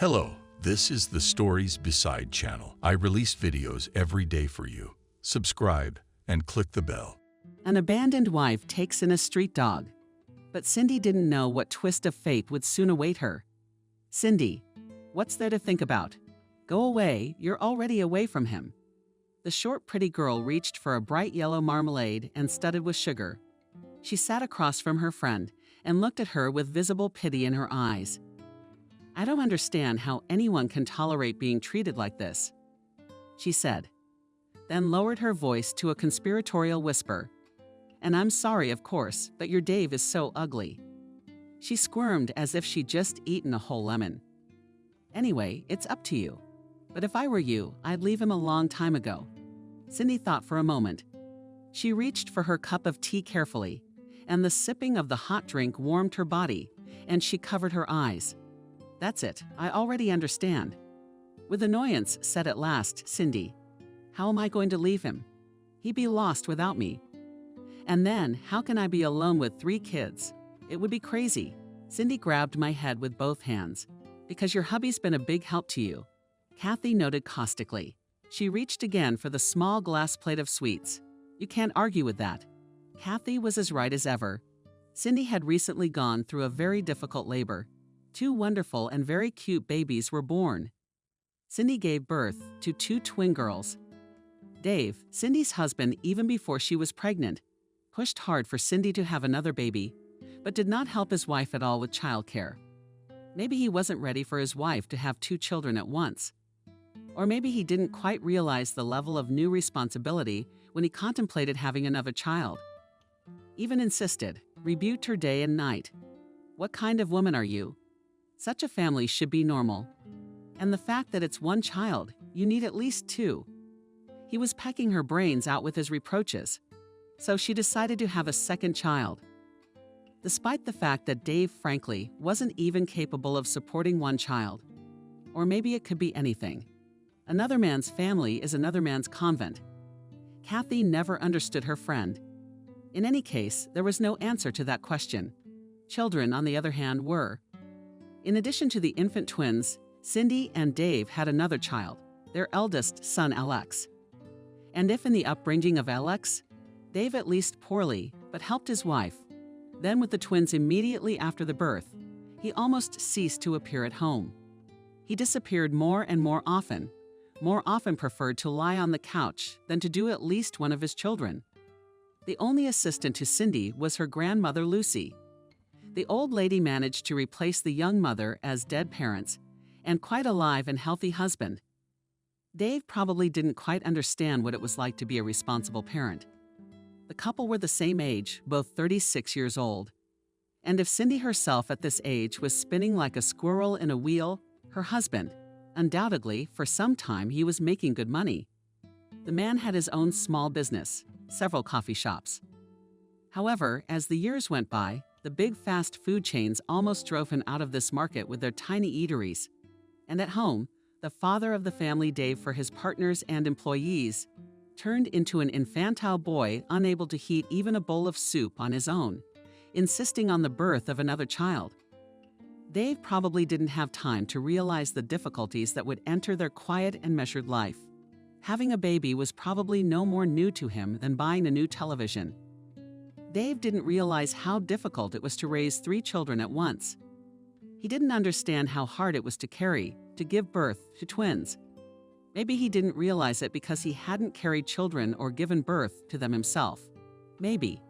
Hello, this is the Stories Beside channel. I release videos every day for you. Subscribe and click the bell. An abandoned wife takes in a street dog. But Cindy didn't know what twist of fate would soon await her. Cindy, what's there to think about? Go away, you're already away from him. The short, pretty girl reached for a bright yellow marmalade and studded with sugar. She sat across from her friend and looked at her with visible pity in her eyes. I don't understand how anyone can tolerate being treated like this, she said, then lowered her voice to a conspiratorial whisper. And I'm sorry, of course, but your Dave is so ugly. She squirmed as if she'd just eaten a whole lemon. Anyway, it's up to you. But if I were you, I'd leave him a long time ago. Cindy thought for a moment. She reached for her cup of tea carefully, and the sipping of the hot drink warmed her body, and she covered her eyes. That's it, I already understand. With annoyance said at last, Cindy, how am I going to leave him? He'd be lost without me. And then, how can I be alone with 3 kids? It would be crazy. Cindy grabbed my head with both hands. Because your hubby's been a big help to you. Kathy noted caustically. She reached again for the small glass plate of sweets. You can't argue with that. Kathy was as right as ever. Cindy had recently gone through a very difficult labor. 2 wonderful and very cute babies were born. Cindy gave birth to 2 twin girls. Dave, Cindy's husband even before she was pregnant, pushed hard for Cindy to have another baby, but did not help his wife at all with childcare. Maybe he wasn't ready for his wife to have 2 children at once. Or maybe he didn't quite realize the level of new responsibility when he contemplated having another child. Even insisted, rebuked her day and night. What kind of woman are you? Such a family should be normal. And the fact that it's 1 child, you need at least 2. He was pecking her brains out with his reproaches. So she decided to have a second child. Despite the fact that Dave, frankly, wasn't even capable of supporting 1 child. Or maybe it could be anything. Another man's family is another man's convent. Kathy never understood her friend. In any case, there was no answer to that question. Children, on the other hand, were. In addition to the infant twins, Cindy and Dave had another child, their eldest son, Alex. And if in the upbringing of Alex, Dave at least poorly, but helped his wife, then with the twins immediately after the birth, he almost ceased to appear at home. He disappeared more and more often preferred to lie on the couch than to do at least one of his children. The only assistant to Cindy was her grandmother, Lucy. The old lady managed to replace the young mother as dead parents and quite alive and healthy husband. Dave probably didn't quite understand what it was like to be a responsible parent. The couple were the same age, both 36 years old. And if Cindy herself at this age was spinning like a squirrel in a wheel, her husband, undoubtedly, for some time he was making good money. The man had his own small business, several coffee shops. However, as the years went by, the big fast food chains almost drove him out of this market with their tiny eateries. And at home, the father of the family, Dave, for his partners and employees, turned into an infantile boy unable to heat even a bowl of soup on his own, insisting on the birth of another child. Dave probably didn't have time to realize the difficulties that would enter their quiet and measured life. Having a baby was probably no more new to him than buying a new television. Dave didn't realize how difficult it was to raise 3 children at once. He didn't understand how hard it was to carry, to give birth to twins. Maybe he didn't realize it because he hadn't carried children or given birth to them himself. Maybe.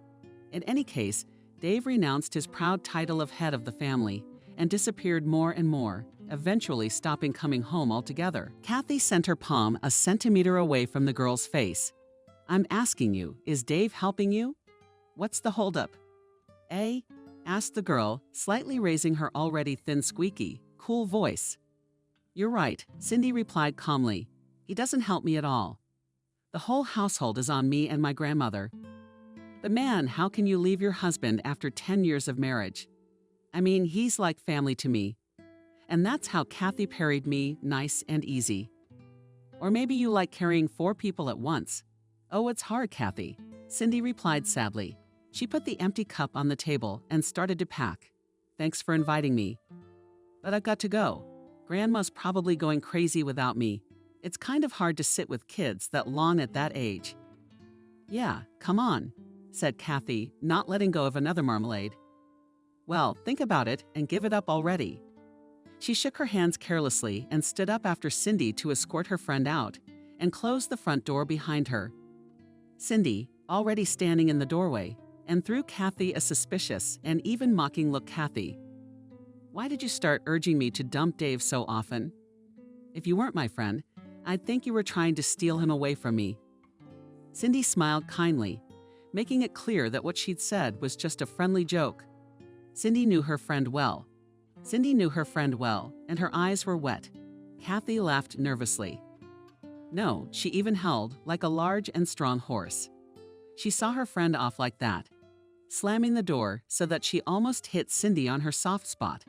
In any case, Dave renounced his proud title of head of the family and disappeared more and more, eventually stopping coming home altogether. Kathy sent her palm a centimeter away from the girl's face. I'm asking you, is Dave helping you? What's the holdup? Asked the girl, slightly raising her already thin, squeaky, cool voice. You're right, Cindy replied calmly. He doesn't help me at all. The whole household is on me and my grandmother. But man, how can you leave your husband after 10 years of marriage? I mean, he's like family to me. And that's how Kathy parried me, nice and easy. Or maybe you like carrying 4 people at once. Oh, it's hard, Kathy, Cindy replied sadly. She put the empty cup on the table and started to pack. Thanks for inviting me. But I've got to go. Grandma's probably going crazy without me. It's kind of hard to sit with kids that long at that age. Yeah, come on, said Kathy, not letting go of another marmalade. Well, think about it and give it up already. She shook her hands carelessly and stood up after Cindy to escort her friend out and closed the front door behind her. Cindy, already standing in the doorway, and threw Kathy a suspicious and even mocking look. Kathy, why did you start urging me to dump Dave so often? If you weren't my friend, I'd think you were trying to steal him away from me. Cindy smiled kindly, making it clear that what she'd said was just a friendly joke. Cindy knew her friend well. And her eyes were wet. Kathy laughed nervously. No, she even held like a large and strong horse. She saw her friend off like that, slamming the door so that she almost hit Cindy on her soft spot.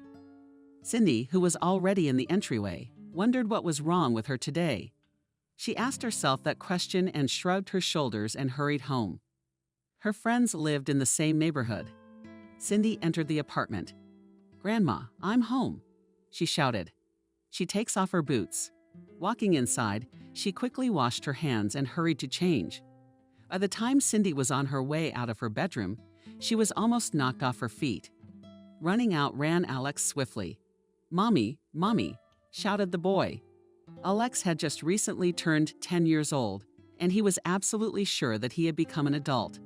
Cindy, who was already in the entryway, wondered what was wrong with her today. She asked herself that question and shrugged her shoulders and hurried home. Her friends lived in the same neighborhood. Cindy entered the apartment. "Grandma, I'm home," she shouted. She takes off her boots. Walking inside, she quickly washed her hands and hurried to change. By the time Cindy was on her way out of her bedroom, she was almost knocked off her feet. Running out ran Alex swiftly. "Mommy, Mommy," shouted the boy. Alex had just recently turned 10 years old, and he was absolutely sure that he had become an adult.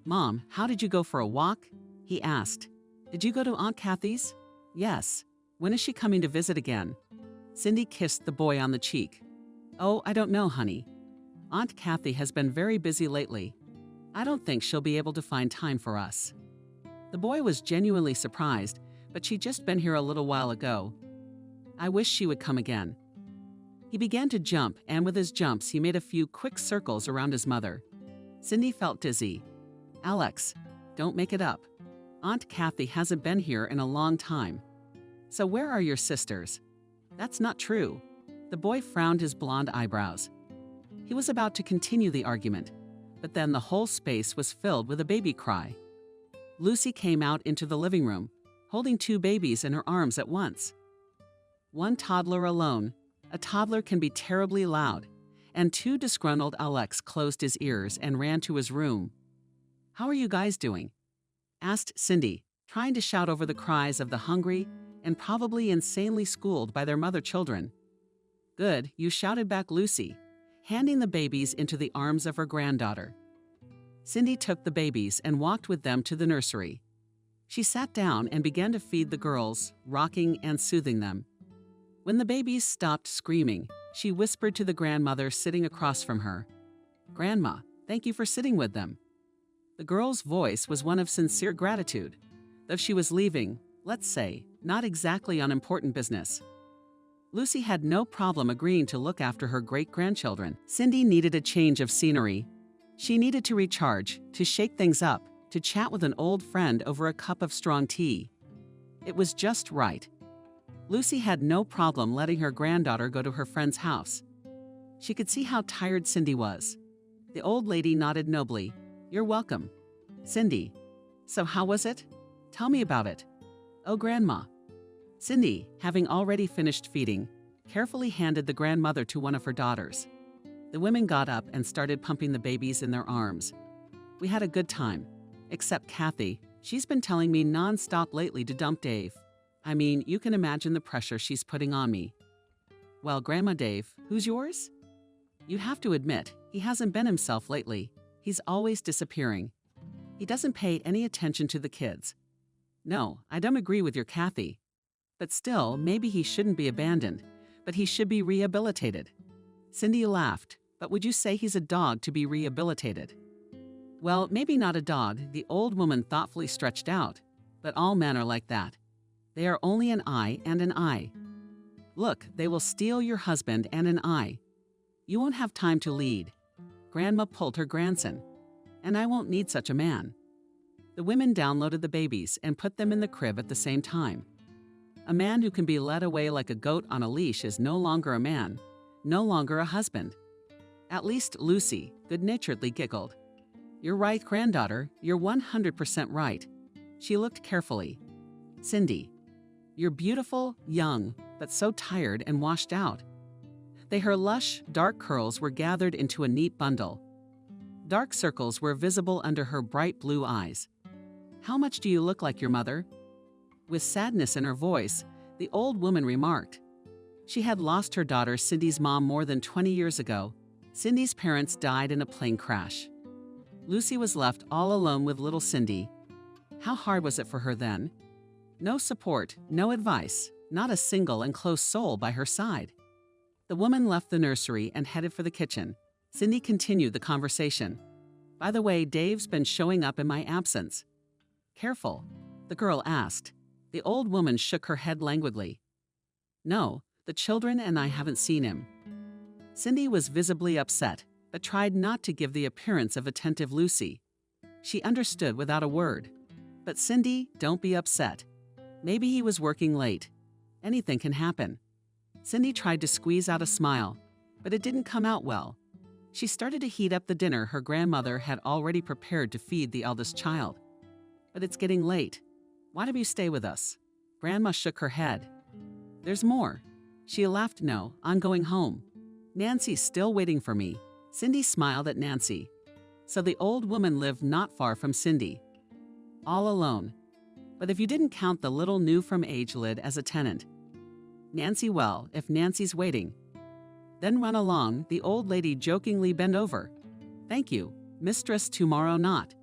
"Mom, how did you go for a walk?" he asked. "Did you go to Aunt Kathy's?" "Yes." "When is she coming to visit again?" Cindy kissed the boy on the cheek. "Oh, I don't know, honey. Aunt Kathy has been very busy lately. I don't think she'll be able to find time for us." The boy was genuinely surprised, but she'd just been here a little while ago. "I wish she would come again." He began to jump, and with his jumps, he made a few quick circles around his mother. Cindy felt dizzy. "Alex, don't make it up. Aunt Kathy hasn't been here in a long time. So where are your sisters?" "That's not true." The boy frowned his blonde eyebrows. He was about to continue the argument, but then the whole space was filled with a baby cry. Lucy came out into the living room, holding 2 babies in her arms at once. One toddler alone. A toddler can be terribly loud, and too disgruntled Alex closed his ears and ran to his room. "How are you guys doing?" asked Cindy, trying to shout over the cries of the hungry and probably insanely schooled by their mother children. "Good," you shouted back Lucy, handing the babies into the arms of her granddaughter. Cindy took the babies and walked with them to the nursery. She sat down and began to feed the girls, rocking and soothing them. When the babies stopped screaming, she whispered to the grandmother sitting across from her, "Grandma, thank you for sitting with them." The girl's voice was one of sincere gratitude, though she was leaving, let's say, not exactly on important business. Lucy had no problem agreeing to look after her great-grandchildren. Cindy needed a change of scenery. She needed to recharge, to shake things up, to chat with an old friend over a cup of strong tea. It was just right. Lucy had no problem letting her granddaughter go to her friend's house. She could see how tired Cindy was. The old lady nodded nobly. "You're welcome." "Cindy, so how was it? Tell me about it." "Oh, Grandma." Cindy, having already finished feeding, carefully handed the grandmother to one of her daughters. The women got up and started pumping the babies in their arms. "We had a good time. Except Kathy. She's been telling me non-stop lately to dump Dave. I mean, you can imagine the pressure she's putting on me." "Well, Grandma Dave, who's yours?" "You have to admit, he hasn't been himself lately. He's always disappearing. He doesn't pay any attention to the kids." "No, I don't agree with your Kathy. But still, maybe he shouldn't be abandoned, but he should be rehabilitated." Cindy laughed. "But would you say he's a dog to be rehabilitated?" "Well, maybe not a dog," the old woman thoughtfully stretched out. "But all men are like that. They are only an eye and an eye. Look, they will steal your husband and an eye. You won't have time to lead." Grandma pulled her grandson. "And I won't need such a man." The women downloaded the babies and put them in the crib at the same time. A man who can be led away like a goat on a leash is no longer a man, no longer a husband. At least Lucy good-naturedly giggled. "You're right, granddaughter. You're 100% right." She looked carefully. "Cindy, You're beautiful, young, but so tired and washed out. Her lush, dark curls were gathered into a neat bundle. Dark circles were visible under her bright blue eyes. How much do you look like your mother? With sadness in her voice, the old woman remarked. She had lost her daughter Cindy's mom more than 20 years ago. Cindy's parents died in a plane crash. Lucy was left all alone with little Cindy. How hard was it for her then? No support, no advice, not a single and close soul by her side. The woman left the nursery and headed for the kitchen. Cindy continued the conversation. By the way, Dave's been showing up in my absence. Careful, the girl asked. The old woman shook her head languidly. No, the children and I haven't seen him. Cindy was visibly upset, but tried not to give the appearance of attentive Lucy. She understood without a word. But Cindy, don't be upset. Maybe he was working late. Anything can happen. Cindy tried to squeeze out a smile, but it didn't come out well. She started to heat up the dinner her grandmother had already prepared to feed the eldest child. But it's getting late. Why don't you stay with us? Grandma shook her head. There's more. She laughed. No, I'm going home. Nancy's still waiting for me. Cindy smiled at Nancy. So the old woman lived not far from Cindy. All alone. But if you didn't count the little new-from-age lid as a tenant. Nancy, well, if Nancy's waiting. Then run along, the old lady jokingly bent over. Thank you, mistress, tomorrow not.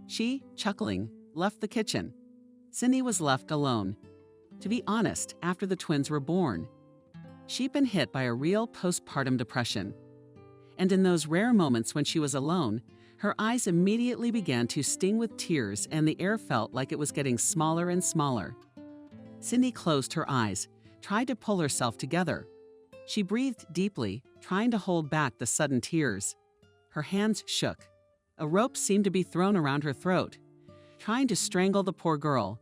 She, chuckling, left the kitchen. Cindy was left alone. To be honest, after the twins were born, she'd been hit by a real postpartum depression. And in those rare moments when she was alone, her eyes immediately began to sting with tears and the air felt like it was getting smaller and smaller. Cindy closed her eyes, tried to pull herself together. She breathed deeply, trying to hold back the sudden tears. Her hands shook. A rope seemed to be thrown around her throat, trying to strangle the poor girl.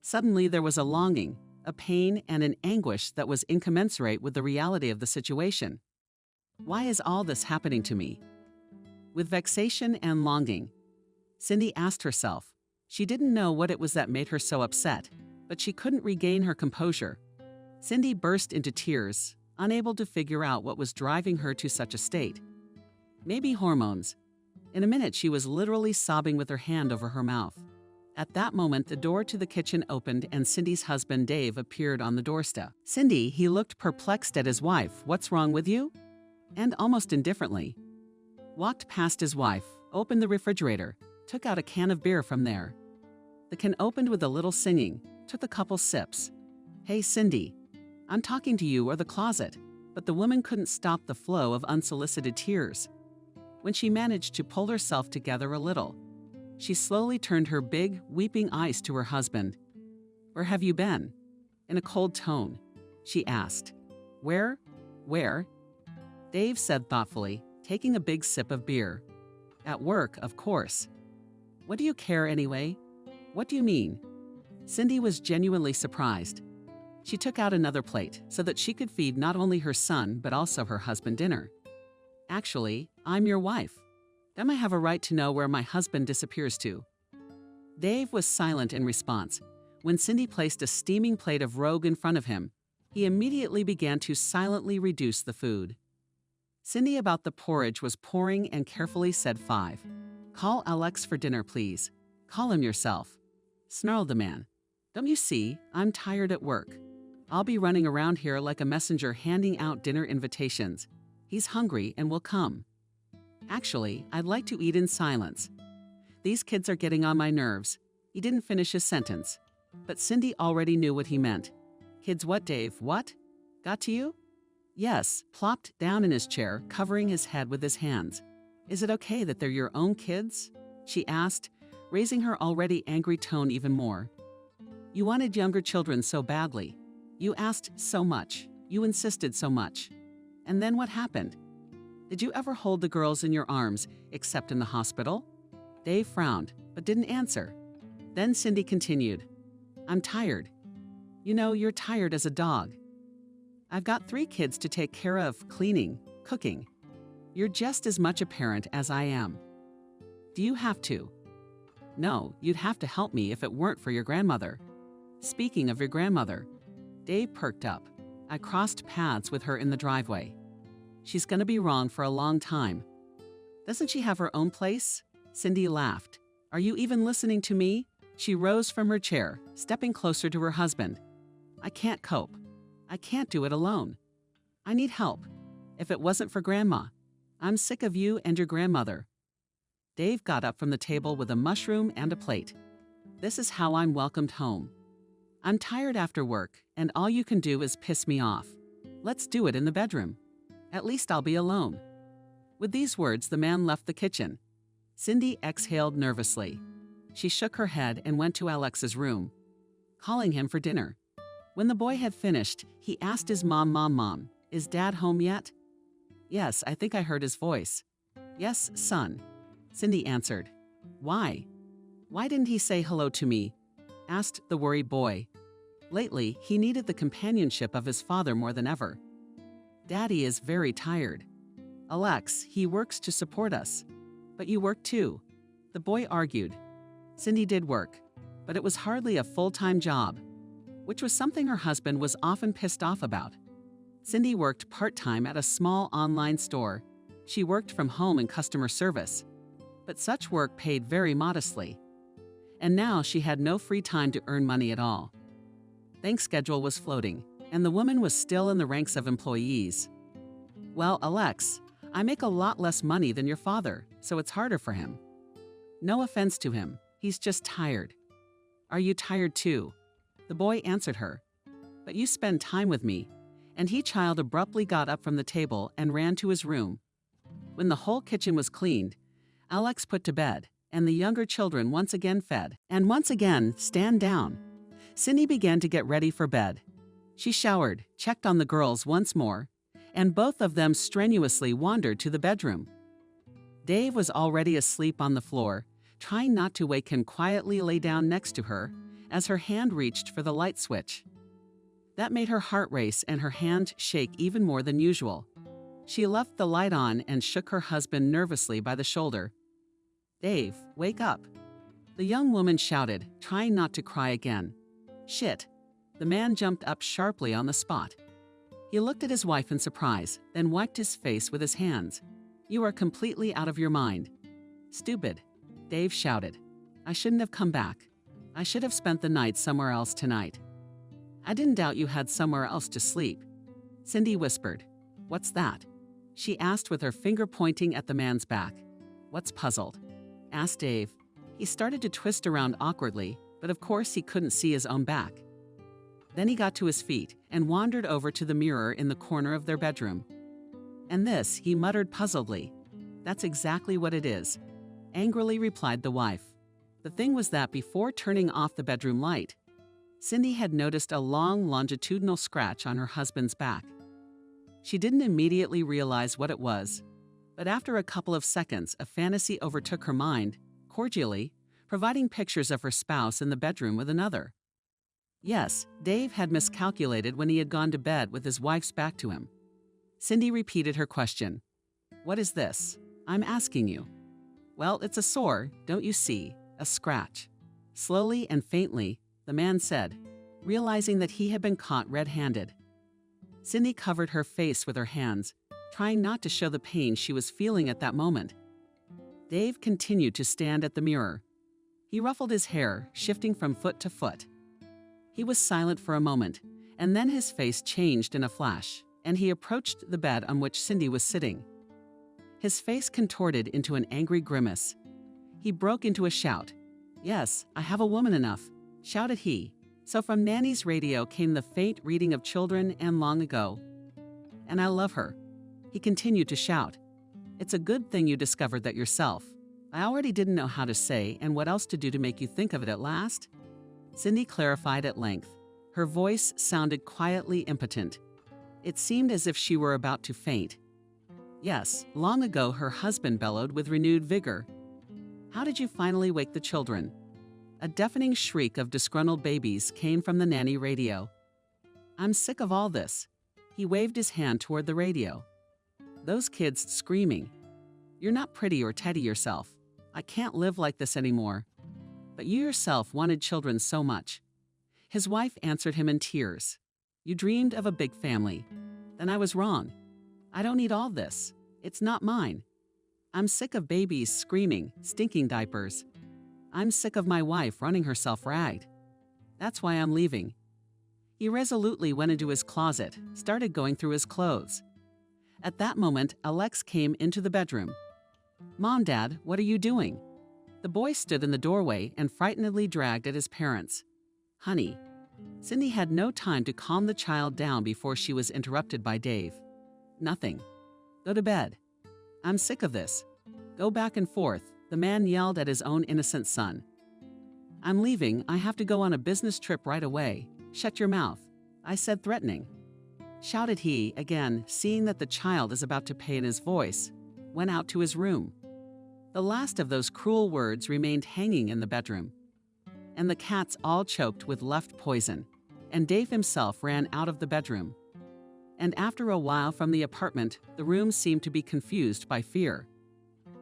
Suddenly there was a longing, a pain, and an anguish that was incommensurate with the reality of the situation. Why is all this happening to me? With vexation and longing, Cindy asked herself. She didn't know what it was that made her so upset, but she couldn't regain her composure. Cindy burst into tears, unable to figure out what was driving her to such a state. Maybe hormones. In a minute, she was literally sobbing with her hand over her mouth. At that moment, the door to the kitchen opened and Cindy's husband, Dave, appeared on the doorstep. Cindy, he looked perplexed at his wife. What's wrong with you? And almost indifferently. Walked past his wife, opened the refrigerator, took out a can of beer from there. The can opened with a little singing, took a couple sips. Hey, Cindy, I'm talking to you or the closet. But the woman couldn't stop the flow of unsolicited tears. When she managed to pull herself together a little, she slowly turned her big, weeping eyes to her husband. Where have you been? In a cold tone, she asked. Where? Dave said thoughtfully, taking a big sip of beer. At work, of course. What do you care anyway? What do you mean? Cindy was genuinely surprised. She took out another plate so that she could feed not only her son but also her husband dinner. Actually, I'm your wife. Don't I have a right to know where my husband disappears to? Dave was silent in response. When Cindy placed a steaming plate of rogue in front of him, he immediately began to silently reduce the food. Cindy about the porridge was pouring and carefully said 5. Call Alex for dinner, please. Call him yourself. Snarled the man. Don't you see, I'm tired at work. I'll be running around here like a messenger handing out dinner invitations. He's hungry and will come. Actually, I'd like to eat in silence. These kids are getting on my nerves. He didn't finish his sentence. But Cindy already knew what he meant. Kids what, Dave? What? Got to you? Yes, plopped down in his chair, covering his head with his hands. Is it okay that they're your own kids? She asked, raising her already angry tone even more. You wanted younger children so badly. You asked so much. You insisted so much. And then what happened? Did you ever hold the girls in your arms, except in the hospital? Dave frowned, but didn't answer. Then Cindy continued. I'm tired. You know, you're tired as a dog. I've got 3 kids to take care of, cleaning, cooking. You're just as much a parent as I am. Do you have to? No, you'd have to help me if it weren't for your grandmother. Speaking of your grandmother, Dave perked up. I crossed paths with her in the driveway. She's gonna be wrong for a long time. Doesn't she have her own place? Cindy laughed. Are you even listening to me? She rose from her chair, stepping closer to her husband. I can't cope. I can't do it alone. I need help. If it wasn't for Grandma, I'm sick of you and your grandmother. Dave got up from the table with a mushroom and a plate. This is how I'm welcomed home. I'm tired after work, and all you can do is piss me off. Let's do it in the bedroom. At least I'll be alone. With these words, the man left the kitchen. Cindy exhaled nervously. She shook her head and went to Alex's room, calling him for dinner. When the boy had finished, he asked his mom, is Dad home yet? Yes, I think I heard his voice. Yes, son, Cindy answered. Why? Why didn't he say hello to me? Asked the worried boy. Lately, he needed the companionship of his father more than ever. Daddy is very tired. Alex, he works to support us. But you work too. The boy argued. Cindy did work, but it was hardly a full-time job, which was something her husband was often pissed off about. Cindy worked part-time at a small online store. She worked from home in customer service, but such work paid very modestly. And now she had no free time to earn money at all. Bank schedule was floating, and the woman was still in the ranks of employees. Well, Alex, I make a lot less money than your father, so it's harder for him. No offense to him, he's just tired. Are you tired too? The boy answered her. But you spend time with me. And he child abruptly got up from the table and ran to his room. When the whole kitchen was cleaned, Alex put to bed, and the younger children once again fed, and once again stand down. Cindy began to get ready for bed. She showered, checked on the girls once more, and both of them strenuously wandered to the bedroom. Dave was already asleep on the floor, trying not to wake him. Quietly lay down next to her as her hand reached for the light switch. That made her heart race and her hand shake even more than usual. She left the light on and shook her husband nervously by the shoulder. Dave, wake up. The young woman shouted, trying not to cry again. Shit. The man jumped up sharply on the spot. He looked at his wife in surprise, then wiped his face with his hands. You are completely out of your mind. Stupid. Dave shouted. I shouldn't have come back. I should have spent the night somewhere else tonight. I didn't doubt you had somewhere else to sleep. Cindy whispered. What's that? She asked with her finger pointing at the man's back. What's puzzled? Asked Dave. He started to twist around awkwardly, but of course he couldn't see his own back. Then he got to his feet and wandered over to the mirror in the corner of their bedroom. And this, he muttered puzzledly. That's exactly what it is, angrily replied the wife. The thing was that before turning off the bedroom light, Cindy had noticed a long longitudinal scratch on her husband's back. She didn't immediately realize what it was, but after a couple of seconds, a fantasy overtook her mind, cordially, providing pictures of her spouse in the bedroom with another. Yes, Dave had miscalculated when he had gone to bed with his wife's back to him. Cindy repeated her question. What is this? I'm asking you. Well, it's a sore, don't you see? A scratch. Slowly and faintly, the man said, realizing that he had been caught red-handed. Cindy covered her face with her hands, trying not to show the pain she was feeling at that moment. Dave continued to stand at the mirror. He ruffled his hair, shifting from foot to foot. He was silent for a moment, and then his face changed in a flash, and he approached the bed on which Cindy was sitting. His face contorted into an angry grimace. He broke into a shout. Yes, I have a woman enough, shouted he. So from Nanny's radio came the faint reading of Children and Long Ago. And I love her. He continued to shout. It's a good thing you discovered that yourself. I already didn't know how to say and what else to do to make you think of it at last. Cindy clarified at length. Her voice sounded quietly impotent. It seemed as if she were about to faint. Yes, long ago her husband bellowed with renewed vigor. How did you finally wake the children? A deafening shriek of disgruntled babies came from the nanny radio. I'm sick of all this. He waved his hand toward the radio. Those kids screaming. You're not pretty or Teddy yourself. I can't live like this anymore. But you yourself wanted children so much. His wife answered him in tears. You dreamed of a big family. Then I was wrong. I don't need all this. It's not mine. I'm sick of babies screaming, stinking diapers. I'm sick of my wife running herself ragged. That's why I'm leaving. He resolutely went into his closet, started going through his clothes. At that moment, Alex came into the bedroom. Mom, Dad, what are you doing? The boy stood in the doorway and frightenedly dragged at his parents. Honey. Cindy had no time to calm the child down before she was interrupted by Dave. Nothing. Go to bed. I'm sick of this. Go back and forth, the man yelled at his own innocent son. I'm leaving. I have to go on a business trip right away. Shut your mouth, I said, threatening. Shouted he, again, seeing that the child is about to pay in his voice, went out to his room. The last of those cruel words remained hanging in the bedroom. And the cats all choked with left poison, and Dave himself ran out of the bedroom. And after a while from the apartment, the room seemed to be confused by fear.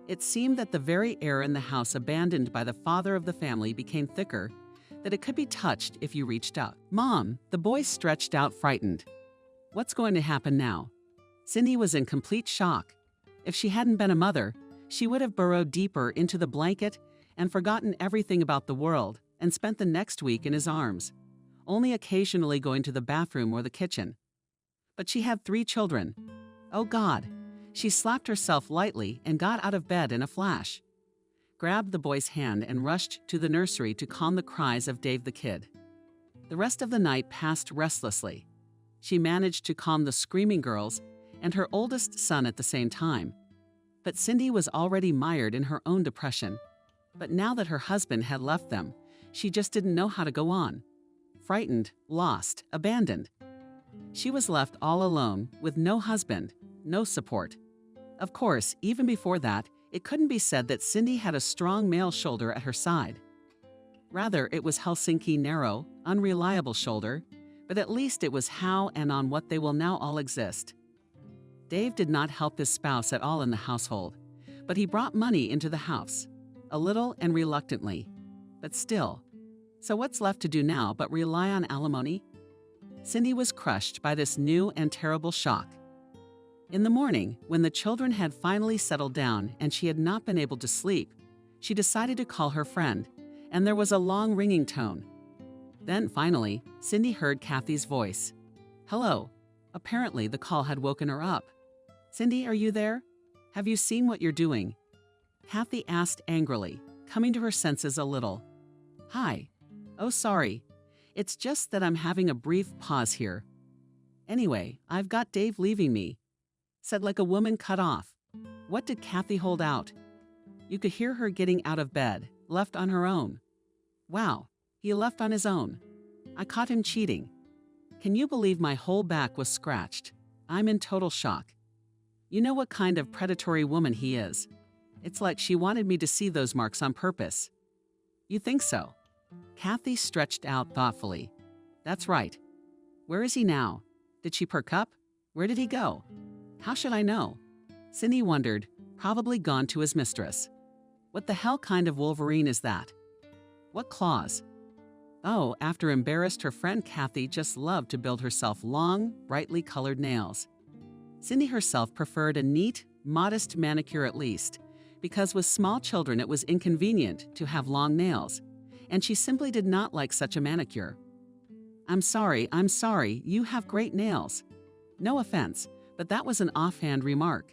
It seemed that the very air in the house abandoned by the father of the family became thicker, that it could be touched if you reached out. Mom, the boy stretched out frightened. What's going to happen now? Cindy was in complete shock. If she hadn't been a mother, she would have burrowed deeper into the blanket and forgotten everything about the world and spent the next week in his arms, only occasionally going to the bathroom or the kitchen. But she had 3 children. Oh God! She slapped herself lightly and got out of bed in a flash, grabbed the boy's hand and rushed to the nursery to calm the cries of Dave the kid. The rest of the night passed restlessly. She managed to calm the screaming girls and her oldest son at the same time. But Cindy was already mired in her own depression. But now that her husband had left them, she just didn't know how to go on. Frightened, lost, abandoned. She was left all alone with no husband, no support. Of course, even before that, it couldn't be said that Cindy had a strong male shoulder at her side. Rather, it was Helsinki narrow, unreliable shoulder, but at least it was how and on what they will now all exist. Dave did not help his spouse at all in the household, but he brought money into the house, a little and reluctantly, but still. So what's left to do now but rely on alimony? Cindy was crushed by this new and terrible shock. In the morning, when the children had finally settled down and she had not been able to sleep, she decided to call her friend, and there was a long ringing tone. Then finally, Cindy heard Kathy's voice. Hello. Apparently the call had woken her up. Cindy, are you there? Have you seen what you're doing? Kathy asked angrily, coming to her senses a little. Hi. Oh, sorry. It's just that I'm having a brief pause here. Anyway, I've got Dave leaving me. Said like a woman cut off. What did Kathy hold out? You could hear her getting out of bed, left on her own. Wow, he left on his own. I caught him cheating. Can you believe my whole back was scratched? I'm in total shock. You know what kind of predatory woman he is. It's like she wanted me to see those marks on purpose. You think so? Kathy stretched out thoughtfully. That's right. Where is he now? Did she perk up? Where did he go? How should I know? Cindy wondered, probably gone to his mistress. What the hell kind of Wolverine is that? What claws? Oh, after embarrassed her friend Kathy just loved to build herself long, brightly colored nails. Cindy herself preferred a neat, modest manicure at least, because with small children it was inconvenient to have long nails, and she simply did not like such a manicure. I'm sorry, you have great nails. No offense, but that was an offhand remark.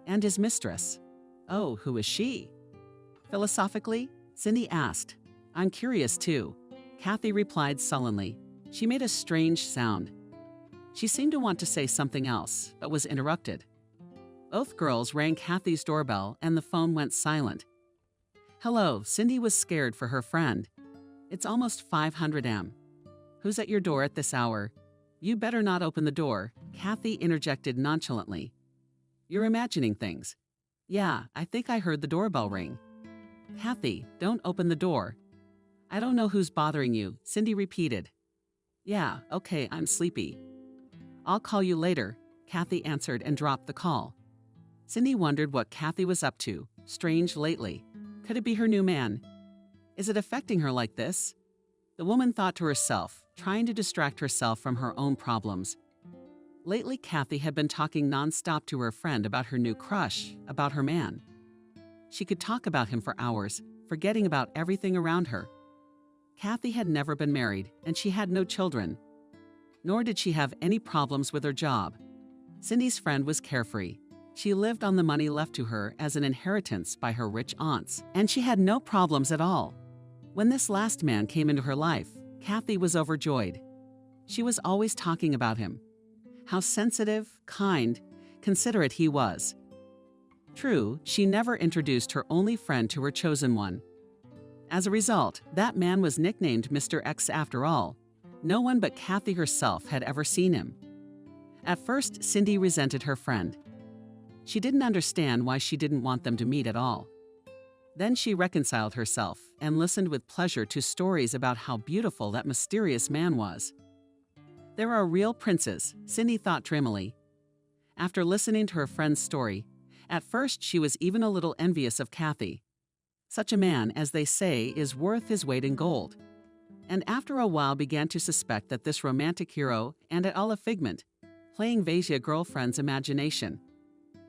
And his mistress. Oh, who is she? Philosophically, Cindy asked. I'm curious too. Kathy replied sullenly. She made a strange sound. She seemed to want to say something else, but was interrupted. Both girls rang Kathy's doorbell and the phone went silent. Hello, Cindy was scared for her friend. It's almost 500 M. Who's at your door at this hour? You better not open the door, Kathy interjected nonchalantly. You're imagining things. Yeah, I think I heard the doorbell ring. Kathy, don't open the door. I don't know who's bothering you, Cindy repeated. Yeah, okay, I'm sleepy. I'll call you later, Kathy answered and dropped the call. Cindy wondered what Kathy was up to, strange lately. Could it be her new man? Is it affecting her like this? The woman thought to herself, trying to distract herself from her own problems. Lately, Kathy had been talking nonstop to her friend about her new crush, about her man. She could talk about him for hours, forgetting about everything around her. Kathy had never been married, and she had no children. Nor did she have any problems with her job. Cindy's friend was carefree. She lived on the money left to her as an inheritance by her rich aunts, and she had no problems at all. When this last man came into her life, Kathy was overjoyed. She was always talking about him. How sensitive, kind, considerate he was. True, she never introduced her only friend to her chosen one. As a result, that man was nicknamed Mr. X after all. No one but Kathy herself had ever seen him. At first, Cindy resented her friend. She didn't understand why she didn't want them to meet at all. Then she reconciled herself and listened with pleasure to stories about how beautiful that mysterious man was. There are real princes, Cindy thought dreamily. After listening to her friend's story, at first she was even a little envious of Kathy. Such a man, as they say, is worth his weight in gold. And after a while began to suspect that this romantic hero, and it all a figment, playing Vasia girlfriend's imagination.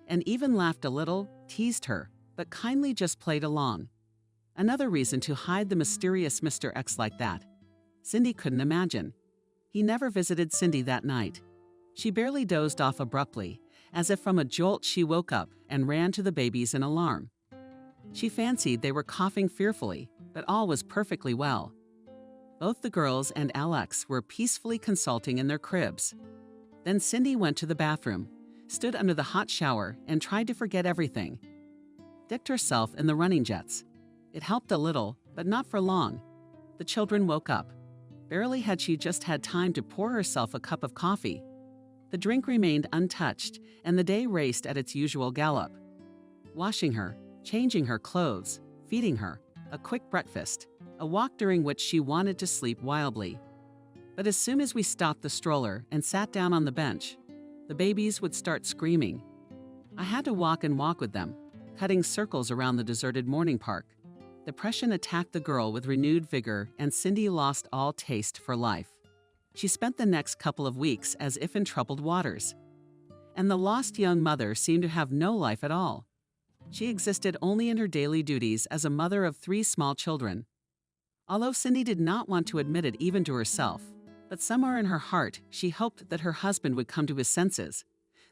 And even laughed a little, teased her, but kindly just played along. Another reason to hide the mysterious Mr. X like that. Cindy couldn't imagine. He never visited Cindy that night. She barely dozed off abruptly, as if from a jolt she woke up and ran to the babies in alarm. She fancied they were coughing fearfully, but all was perfectly well. Both the girls and Alex were peacefully consulting in their cribs. Then Cindy went to the bathroom, stood under the hot shower, and tried to forget everything. Dipped herself in the running jets. It helped a little, but not for long. The children woke up. Barely had she just had time to pour herself a cup of coffee. The drink remained untouched, and the day raced at its usual gallop. Washing her, changing her clothes, feeding her, a quick breakfast, a walk during which she wanted to sleep wildly. But as soon as we stopped the stroller and sat down on the bench, the babies would start screaming. I had to walk with them, cutting circles around the deserted morning park. Depression attacked the girl with renewed vigor, and Cindy lost all taste for life. She spent the next couple of weeks as if in troubled waters. And the lost young mother seemed to have no life at all. She existed only in her daily duties as a mother of 3 small children. Although Cindy did not want to admit it even to herself, but somewhere in her heart she hoped that her husband would come to his senses,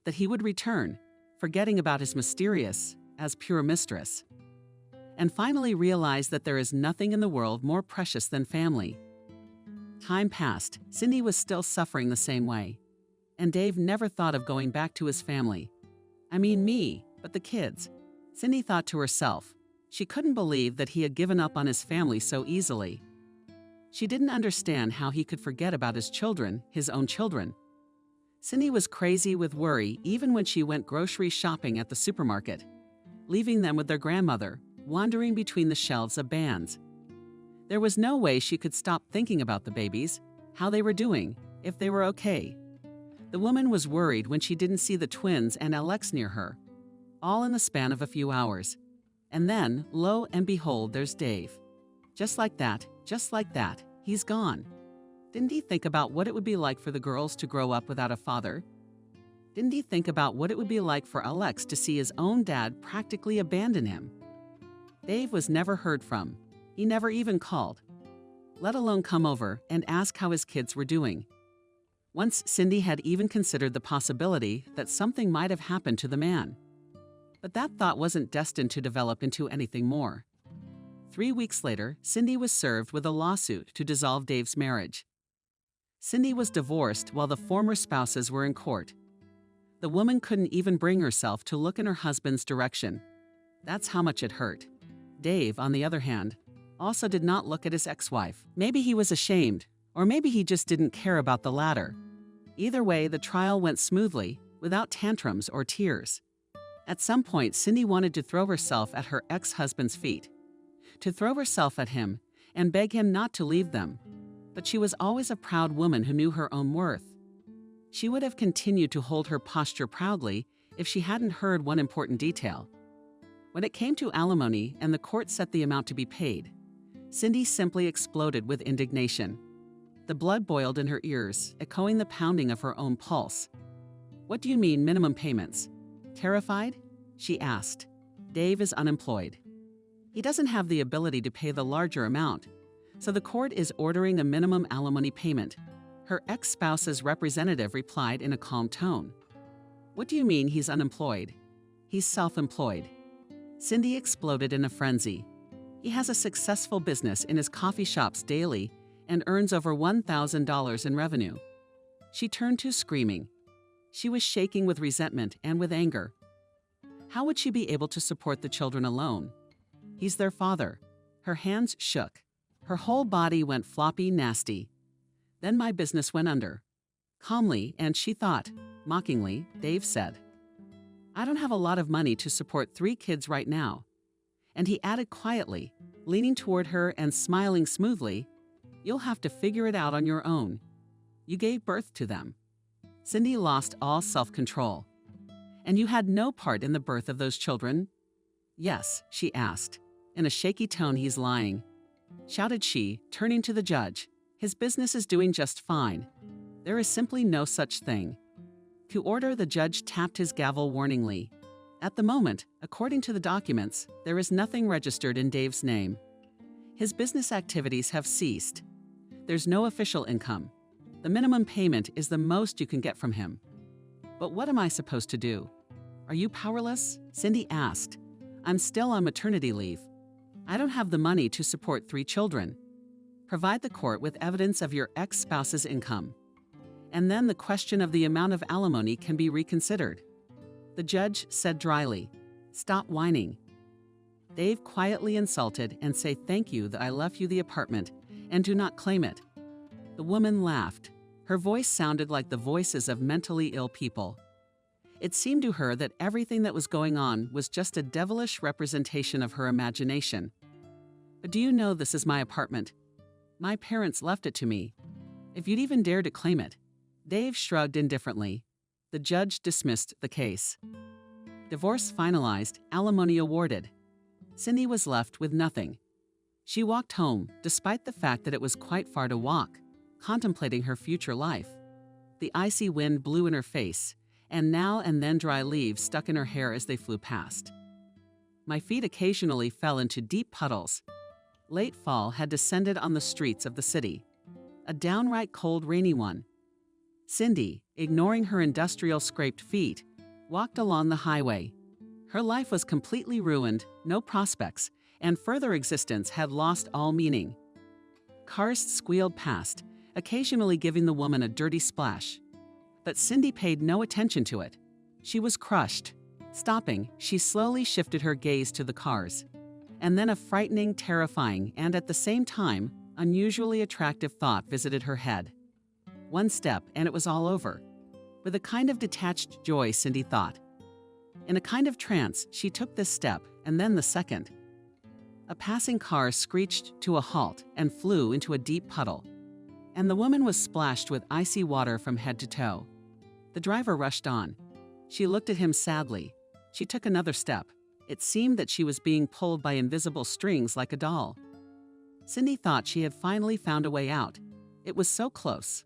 that he would return, forgetting about his mysterious, as pure mistress, and finally realize that there is nothing in the world more precious than family. Time passed. Cindy was still suffering the same way. And Dave never thought of going back to his family. I mean me, but the kids. Cindy thought to herself. She couldn't believe that he had given up on his family so easily. She didn't understand how he could forget about his children, his own children. Cindy was crazy with worry even when she went grocery shopping at the supermarket, leaving them with their grandmother, wandering between the shelves of bands. There was no way she could stop thinking about the babies, how they were doing, if they were okay. The woman was worried when she didn't see the twins and Alex near her, all in the span of a few hours. And then, lo and behold, there's Dave. Just like that, he's gone. Didn't he think about what it would be like for the girls to grow up without a father? Didn't he think about what it would be like for Alex to see his own dad practically abandon him? Dave was never heard from. He never even called, let alone come over and ask how his kids were doing. Once Cindy had even considered the possibility that something might have happened to the man. But that thought wasn't destined to develop into anything more. 3 weeks later, Cindy was served with a lawsuit to dissolve Dave's marriage. Cindy was divorced while the former spouses were in court. The woman couldn't even bring herself to look in her husband's direction. That's how much it hurt. Dave, on the other hand, also did not look at his ex-wife. Maybe he was ashamed, or maybe he just didn't care about the latter. Either way, the trial went smoothly, without tantrums or tears. At some point, Cindy wanted to throw herself at her ex-husband's feet, to throw herself at him and beg him not to leave them. But she was always a proud woman who knew her own worth. She would have continued to hold her posture proudly if she hadn't heard one important detail. When it came to alimony and the court set the amount to be paid, Cindy simply exploded with indignation. The blood boiled in her ears, echoing the pounding of her own pulse. "What do you mean, minimum payments?" Terrified, she asked. "Dave is unemployed. He doesn't have the ability to pay the larger amount, so the court is ordering a minimum alimony payment." Her ex-spouse's representative replied in a calm tone. "What do you mean he's unemployed?" "He's self-employed." Cindy exploded in a frenzy. "He has a successful business in his coffee shops daily and earns over $1,000 in revenue." She turned to screaming. She was shaking with resentment and with anger. How would she be able to support the children alone? He's their father. Her hands shook. Her whole body went floppy nasty. "Then my business went under." Calmly, and she thought, mockingly, Dave said, "I don't have a lot of money to support 3 kids right now." And he added quietly, leaning toward her and smiling smoothly, "You'll have to figure it out on your own. You gave birth to them." Cindy lost all self-control. "And you had no part in the birth of those children?" "Yes," she asked. In a shaky tone, "He's lying," shouted she, turning to the judge. "His business is doing just fine. There is simply no such thing." To order, the judge tapped his gavel warningly. At the moment, according to the documents, there is nothing registered in Dave's name. His business activities have ceased. There's no official income. The minimum payment is the most you can get from him. "But what am I supposed to do?" "Are you powerless?" Cindy asked. "I'm still on maternity leave. I don't have the money to support 3 children. Provide the court with evidence of your ex-spouse's income. And then the question of the amount of alimony can be reconsidered." The judge said dryly, "Stop whining." Dave quietly insulted and say thank you that I left you the apartment and do not claim it. The woman laughed. Her voice sounded like the voices of mentally ill people. It seemed to her that everything that was going on was just a devilish representation of her imagination. "But do you know this is my apartment? My parents left it to me. If you'd even dare to claim it." Dave shrugged indifferently. The judge dismissed the case. Divorce finalized, alimony awarded. Cindy was left with nothing. She walked home, despite the fact that it was quite far to walk, contemplating her future life. The icy wind blew in her face, and now and then dry leaves stuck in her hair as they flew past. My feet occasionally fell into deep puddles. Late fall had descended on the streets of the city. A downright cold, rainy one. Cindy, ignoring her industrial scraped feet, walked along the highway. Her life was completely ruined, no prospects, and further existence had lost all meaning. Cars squealed past, occasionally giving the woman a dirty splash. But Cindy paid no attention to it. She was crushed. Stopping, she slowly shifted her gaze to the cars. And then a frightening, terrifying, and at the same time, unusually attractive thought visited her head. One step, and it was all over. With a kind of detached joy, Cindy thought. In a kind of trance, she took this step, and then the second. A passing car screeched to a halt and flew into a deep puddle. And the woman was splashed with icy water from head to toe. The driver rushed on. She looked at him sadly. She took another step. It seemed that she was being pulled by invisible strings like a doll. Cindy thought she had finally found a way out. It was so close.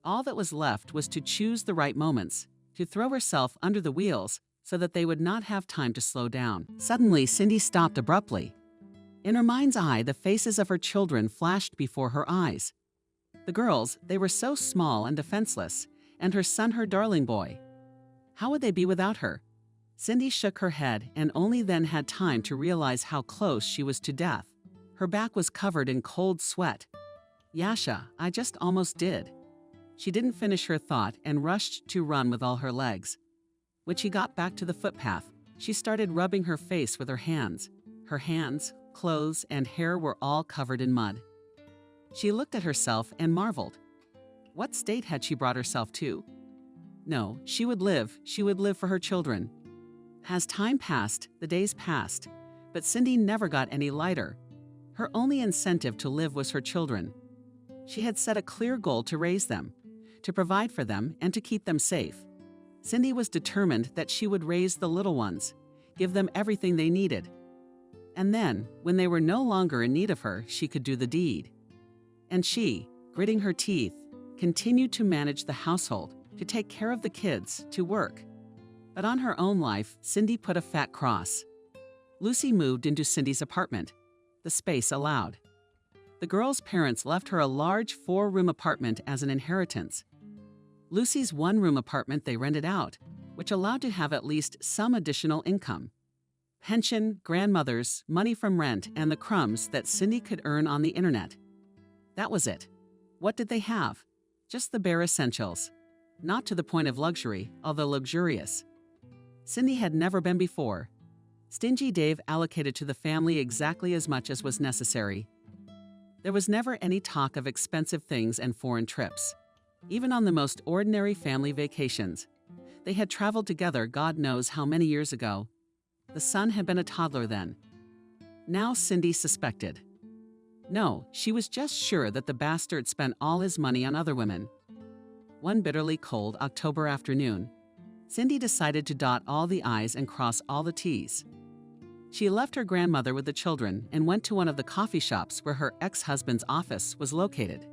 All that was left was to choose the right moments, to throw herself under the wheels so that they would not have time to slow down. Suddenly, Cindy stopped abruptly. In her mind's eye, the faces of her children flashed before her eyes. The girls, they were so small and defenseless, and her son, her darling boy. How would they be without her? Cindy shook her head and only then had time to realize how close she was to death. Her back was covered in cold sweat. "Yasha, I just almost did." She didn't finish her thought and rushed to run with all her legs. When she got back to the footpath, she started rubbing her face with her hands. Her hands, clothes, and hair were all covered in mud. She looked at herself and marveled. What state had she brought herself to? No, she would live for her children. As time passed, the days passed, but Cindy never got any lighter. Her only incentive to live was her children. She had set a clear goal to raise them, to provide for them, and to keep them safe. Cindy was determined that she would raise the little ones, give them everything they needed. And then, when they were no longer in need of her, she could do the deed. And she, gritting her teeth, continued to manage the household, to take care of the kids, to work. But on her own life, Cindy put a fat cross. Lucy moved into Cindy's apartment. The space allowed. The girl's parents left her a large 4-room apartment as an inheritance. Lucy's 1-room apartment they rented out, which allowed to have at least some additional income. Pension, grandmothers, money from rent, and the crumbs that Cindy could earn on the internet. That was it. What did they have? Just the bare essentials. Not to the point of luxury, although luxurious. Cindy had never been before. Stingy Dave allocated to the family exactly as much as was necessary. There was never any talk of expensive things and foreign trips. Even on the most ordinary family vacations. They had traveled together God knows how many years ago. The son had been a toddler then. Now Cindy suspected. No, she was just sure that the bastard spent all his money on other women. One bitterly cold October afternoon, Cindy decided to dot all the I's and cross all the T's. She left her grandmother with the children and went to one of the coffee shops where her ex-husband's office was located.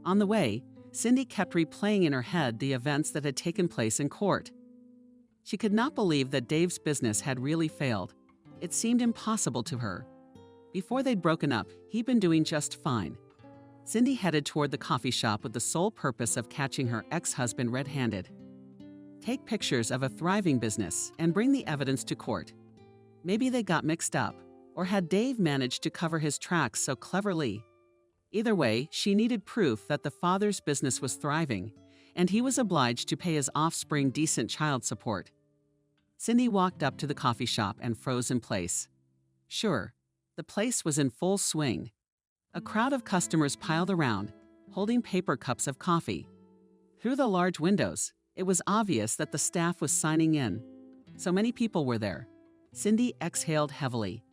On the way, Cindy kept replaying in her head the events that had taken place in court. She could not believe that Dave's business had really failed. It seemed impossible to her. Before they'd broken up, he'd been doing just fine. Cindy headed toward the coffee shop with the sole purpose of catching her ex-husband red-handed. Take pictures of a thriving business and bring the evidence to court. Maybe they got mixed up, or had Dave managed to cover his tracks so cleverly? Either way, she needed proof that the father's business was thriving, and he was obliged to pay his offspring decent child support. Cindy walked up to the coffee shop and froze in place. Sure, the place was in full swing. A crowd of customers piled around, holding paper cups of coffee. Through the large windows, it was obvious that the staff was signing in. So many people were there. Cindy exhaled heavily.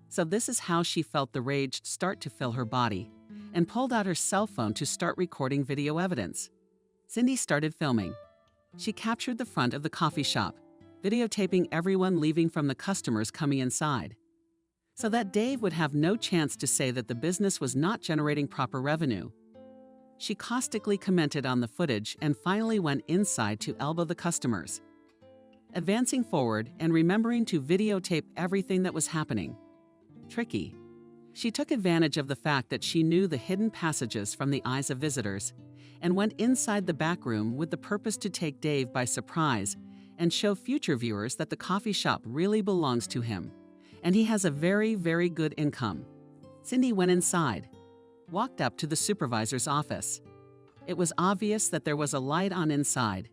So this is how she felt the rage start to fill her body, and pulled out her cell phone to start recording video evidence. Cindy started filming. She captured the front of the coffee shop, videotaping everyone leaving from the customers coming inside, so that Dave would have no chance to say that the business was not generating proper revenue. She caustically commented on the footage and finally went inside to elbow the customers. Advancing forward and remembering to videotape everything that was happening. Tricky. She took advantage of the fact that she knew the hidden passages from the eyes of visitors and went inside the back room with the purpose to take Dave by surprise and show future viewers that the coffee shop really belongs to him, and he has a very, very good income. Cindy went inside, walked up to the supervisor's office. It was obvious that there was a light on inside.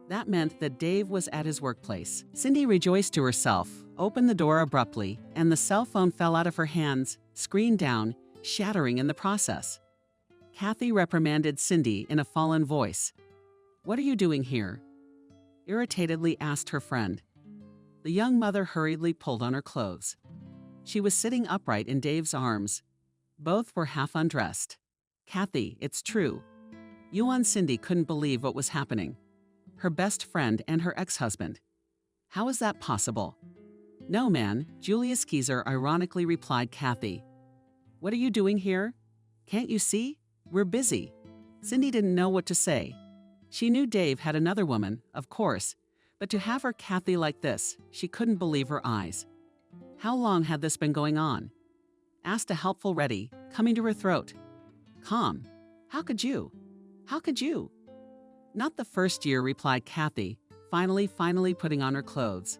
That meant that Dave was at his workplace. Cindy rejoiced to herself, opened the door abruptly, and the cell phone fell out of her hands, screen down, shattering in the process. Kathy reprimanded Cindy in a fallen voice. "What are you doing here?" Irritatedly asked her friend. The young mother hurriedly pulled on her clothes. She was sitting upright in Dave's arms. Both were half undressed. "Kathy, it's true." Yuan Cindy couldn't believe what was happening. Her best friend and her ex-husband. How is that possible? "No, man," Julius Keezer ironically replied Kathy. "What are you doing here? Can't you see? We're busy." Cindy didn't know what to say. She knew Dave had another woman, of course, but to have her Kathy like this, she couldn't believe her eyes. How long had this been going on? Asked a helpful Reddy, coming to her throat. "Calm. How could you? How could you?" "Not the first year," replied Kathy, finally putting on her clothes.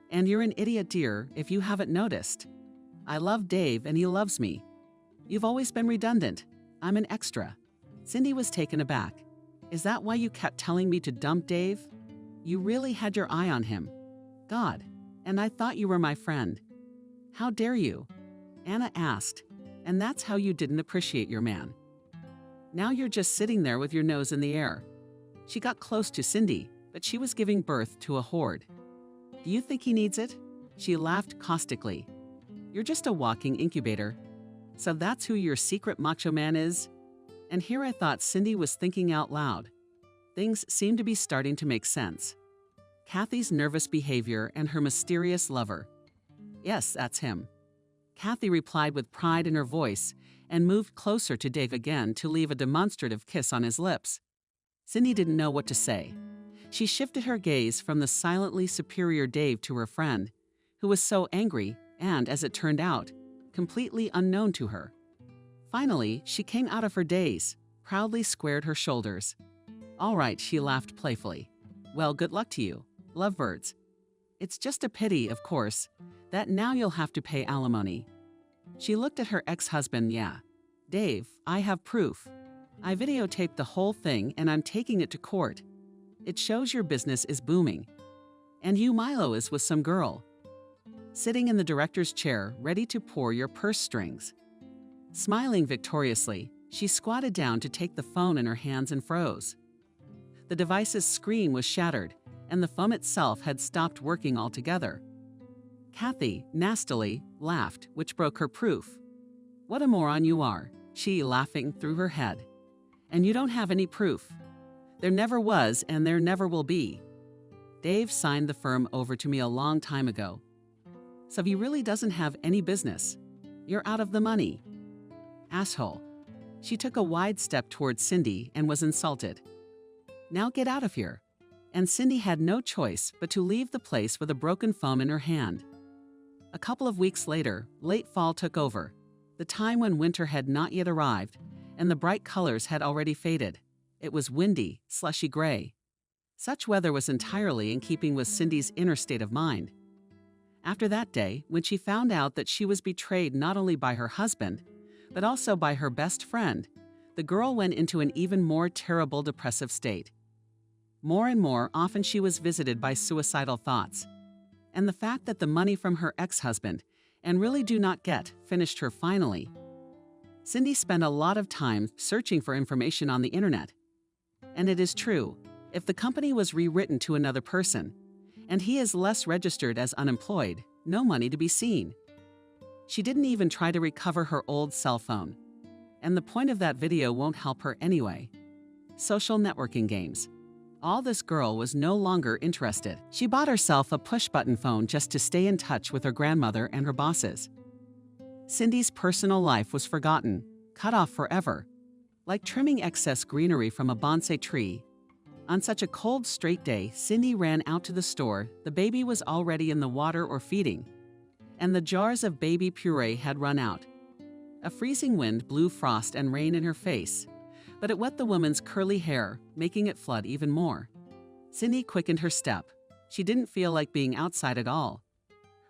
"And you're an idiot, dear, if you haven't noticed. I love Dave and he loves me. You've always been redundant. I'm an extra." Cindy was taken aback. "Is that why you kept telling me to dump Dave? You really had your eye on him. God, and I thought you were my friend. How dare you?" Anna asked, "And that's how you didn't appreciate your man. Now you're just sitting there with your nose in the air." She got close to Cindy, but she was giving birth to a horde. "Do you think he needs it?" She laughed caustically. "You're just a walking incubator. So that's who your secret macho man is?" And here I thought Cindy was thinking out loud. Things seemed to be starting to make sense. Kathy's nervous behavior and her mysterious lover. Yes, that's him. Kathy replied with pride in her voice and moved closer to Dave again to leave a demonstrative kiss on his lips. Cindy didn't know what to say. She shifted her gaze from the silently superior Dave to her friend, who was so angry and, as it turned out, completely unknown to her. Finally, she came out of her daze, proudly squared her shoulders. "All right," she laughed playfully. "Well, good luck to you, lovebirds. It's just a pity, of course, that now you'll have to pay alimony." She looked at her ex-husband. "Yeah, Dave, I have proof. I videotaped the whole thing and I'm taking it to court. It shows your business is booming. And you, Milo, is with some girl. Sitting in the director's chair, ready to pour your purse strings." Smiling victoriously, she squatted down to take the phone in her hands and froze. The device's screen was shattered, and the phone itself had stopped working altogether. Kathy, nastily, laughed, which broke her proof. "What a moron you are," she laughing through her head. "And you don't have any proof. There never was and there never will be. Dave signed the firm over to me a long time ago. So he really doesn't have any business. You're out of the money." "Asshole." She took a wide step towards Cindy and was insulted. "Now get out of here." And Cindy had no choice but to leave the place with a broken phone in her hand. A couple of weeks later, late fall took over, the time when winter had not yet arrived, and the bright colors had already faded. It was windy, slushy gray. Such weather was entirely in keeping with Cindy's inner state of mind. After that day, when she found out that she was betrayed not only by her husband, but also by her best friend, the girl went into an even more terrible depressive state. More and more often she was visited by suicidal thoughts. And the fact that the money from her ex-husband, and really do not get, finished her finally. Cindy spent a lot of time searching for information on the internet. And it is true, if the company was rewritten to another person, and he is less registered as unemployed, no money to be seen. She didn't even try to recover her old cell phone. And the point of that video won't help her anyway. Social networking games. All this girl was no longer interested. She bought herself a push-button phone just to stay in touch with her grandmother and her bosses. Cindy's personal life was forgotten, cut off forever, like trimming excess greenery from a bonsai tree. On such a cold, straight day, Cindy ran out to the store. The baby was already in the water or feeding, and the jars of baby puree had run out. A freezing wind blew frost and rain in her face, but it wet the woman's curly hair, making it flood even more. Cindy quickened her step. She didn't feel like being outside at all.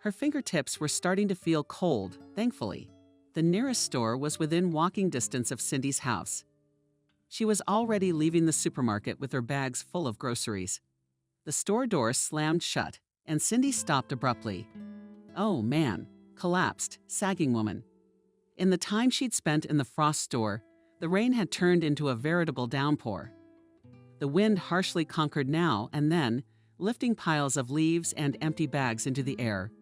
Her fingertips were starting to feel cold, thankfully. The nearest store was within walking distance of Cindy's house. She was already leaving the supermarket with her bags full of groceries. The store door slammed shut, and Cindy stopped abruptly. "Oh, man," collapsed, sagging woman. In the time she'd spent in the frost store, the rain had turned into a veritable downpour. The wind harshly conquered now and then, lifting piles of leaves and empty bags into the air.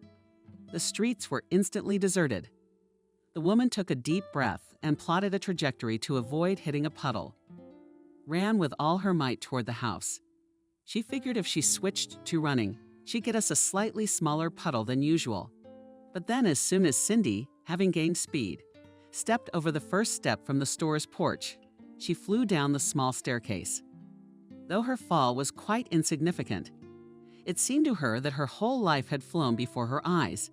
The streets were instantly deserted. The woman took a deep breath and plotted a trajectory to avoid hitting a puddle. Ran with all her might toward the house. She figured if she switched to running, she'd get us a slightly smaller puddle than usual. But then as soon as Cindy, having gained speed, stepped over the first step from the store's porch, she flew down the small staircase. Though her fall was quite insignificant, it seemed to her that her whole life had flown before her eyes.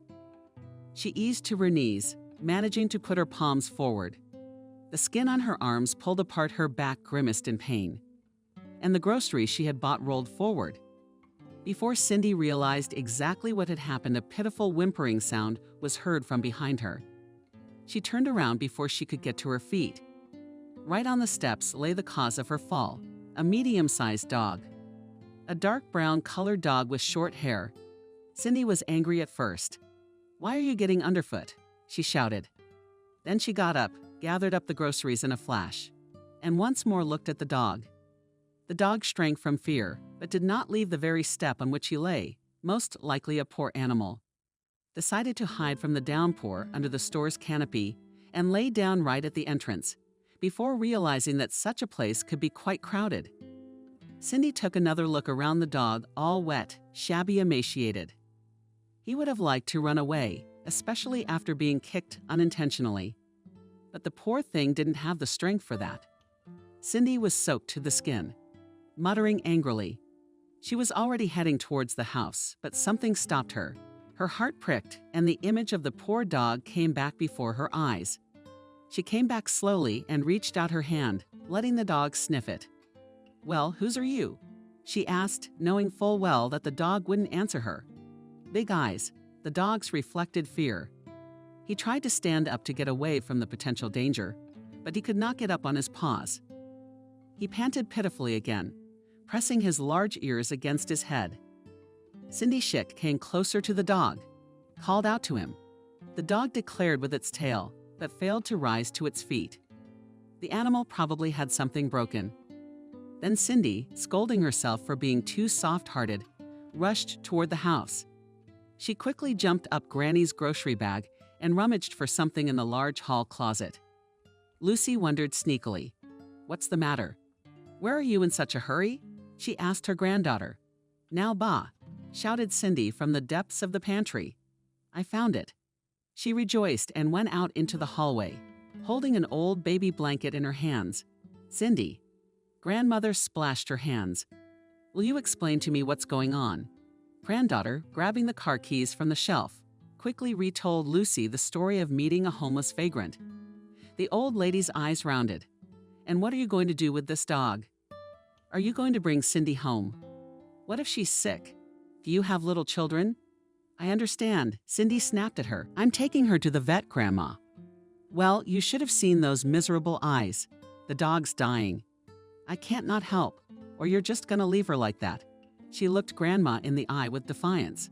She eased to her knees, managing to put her palms forward. The skin on her arms pulled apart, her back grimaced in pain. And the groceries she had bought rolled forward. Before Cindy realized exactly what had happened, a pitiful whimpering sound was heard from behind her. She turned around before she could get to her feet. Right on the steps lay the cause of her fall, a medium-sized dog. A dark brown colored dog with short hair. Cindy was angry at first. "Why are you getting underfoot?" she shouted. Then she got up, gathered up the groceries in a flash, and once more looked at the dog. The dog shrank from fear, but did not leave the very step on which he lay, most likely a poor animal. Decided to hide from the downpour under the store's canopy and lay down right at the entrance, before realizing that such a place could be quite crowded. Cindy took another look around the dog, all wet, shabby, emaciated. He would have liked to run away, especially after being kicked unintentionally. But the poor thing didn't have the strength for that. Cindy was soaked to the skin, muttering angrily. She was already heading towards the house, but something stopped her. Her heart pricked, and the image of the poor dog came back before her eyes. She came back slowly and reached out her hand, letting the dog sniff it. "Well, whose are you?" she asked, knowing full well that the dog wouldn't answer her. Big eyes, the dog's reflected fear. He tried to stand up to get away from the potential danger, but he could not get up on his paws. He panted pitifully again, pressing his large ears against his head. Cindy Schick came closer to the dog, called out to him. The dog declared with its tail, but failed to rise to its feet. The animal probably had something broken. Then Cindy, scolding herself for being too soft-hearted, rushed toward the house. She quickly jumped up Granny's grocery bag and rummaged for something in the large hall closet. Lucy wondered sneakily, "What's the matter? Where are you in such a hurry?" she asked her granddaughter. "Now, Ba," shouted Cindy from the depths of the pantry. "I found it." She rejoiced and went out into the hallway, holding an old baby blanket in her hands. "Cindy." Grandmother splashed her hands. "Will you explain to me what's going on?" Granddaughter, grabbing the car keys from the shelf, quickly retold Lucy the story of meeting a homeless vagrant. The old lady's eyes rounded. "And what are you going to do with this dog? Are you going to bring Cindy home? What if she's sick? Do you have little children?" "I understand," Cindy snapped at her. "I'm taking her to the vet, Grandma." "Well, you should have seen those miserable eyes. The dog's dying." "I can't not help, or you're just gonna leave her like that." She looked Grandma in the eye with defiance.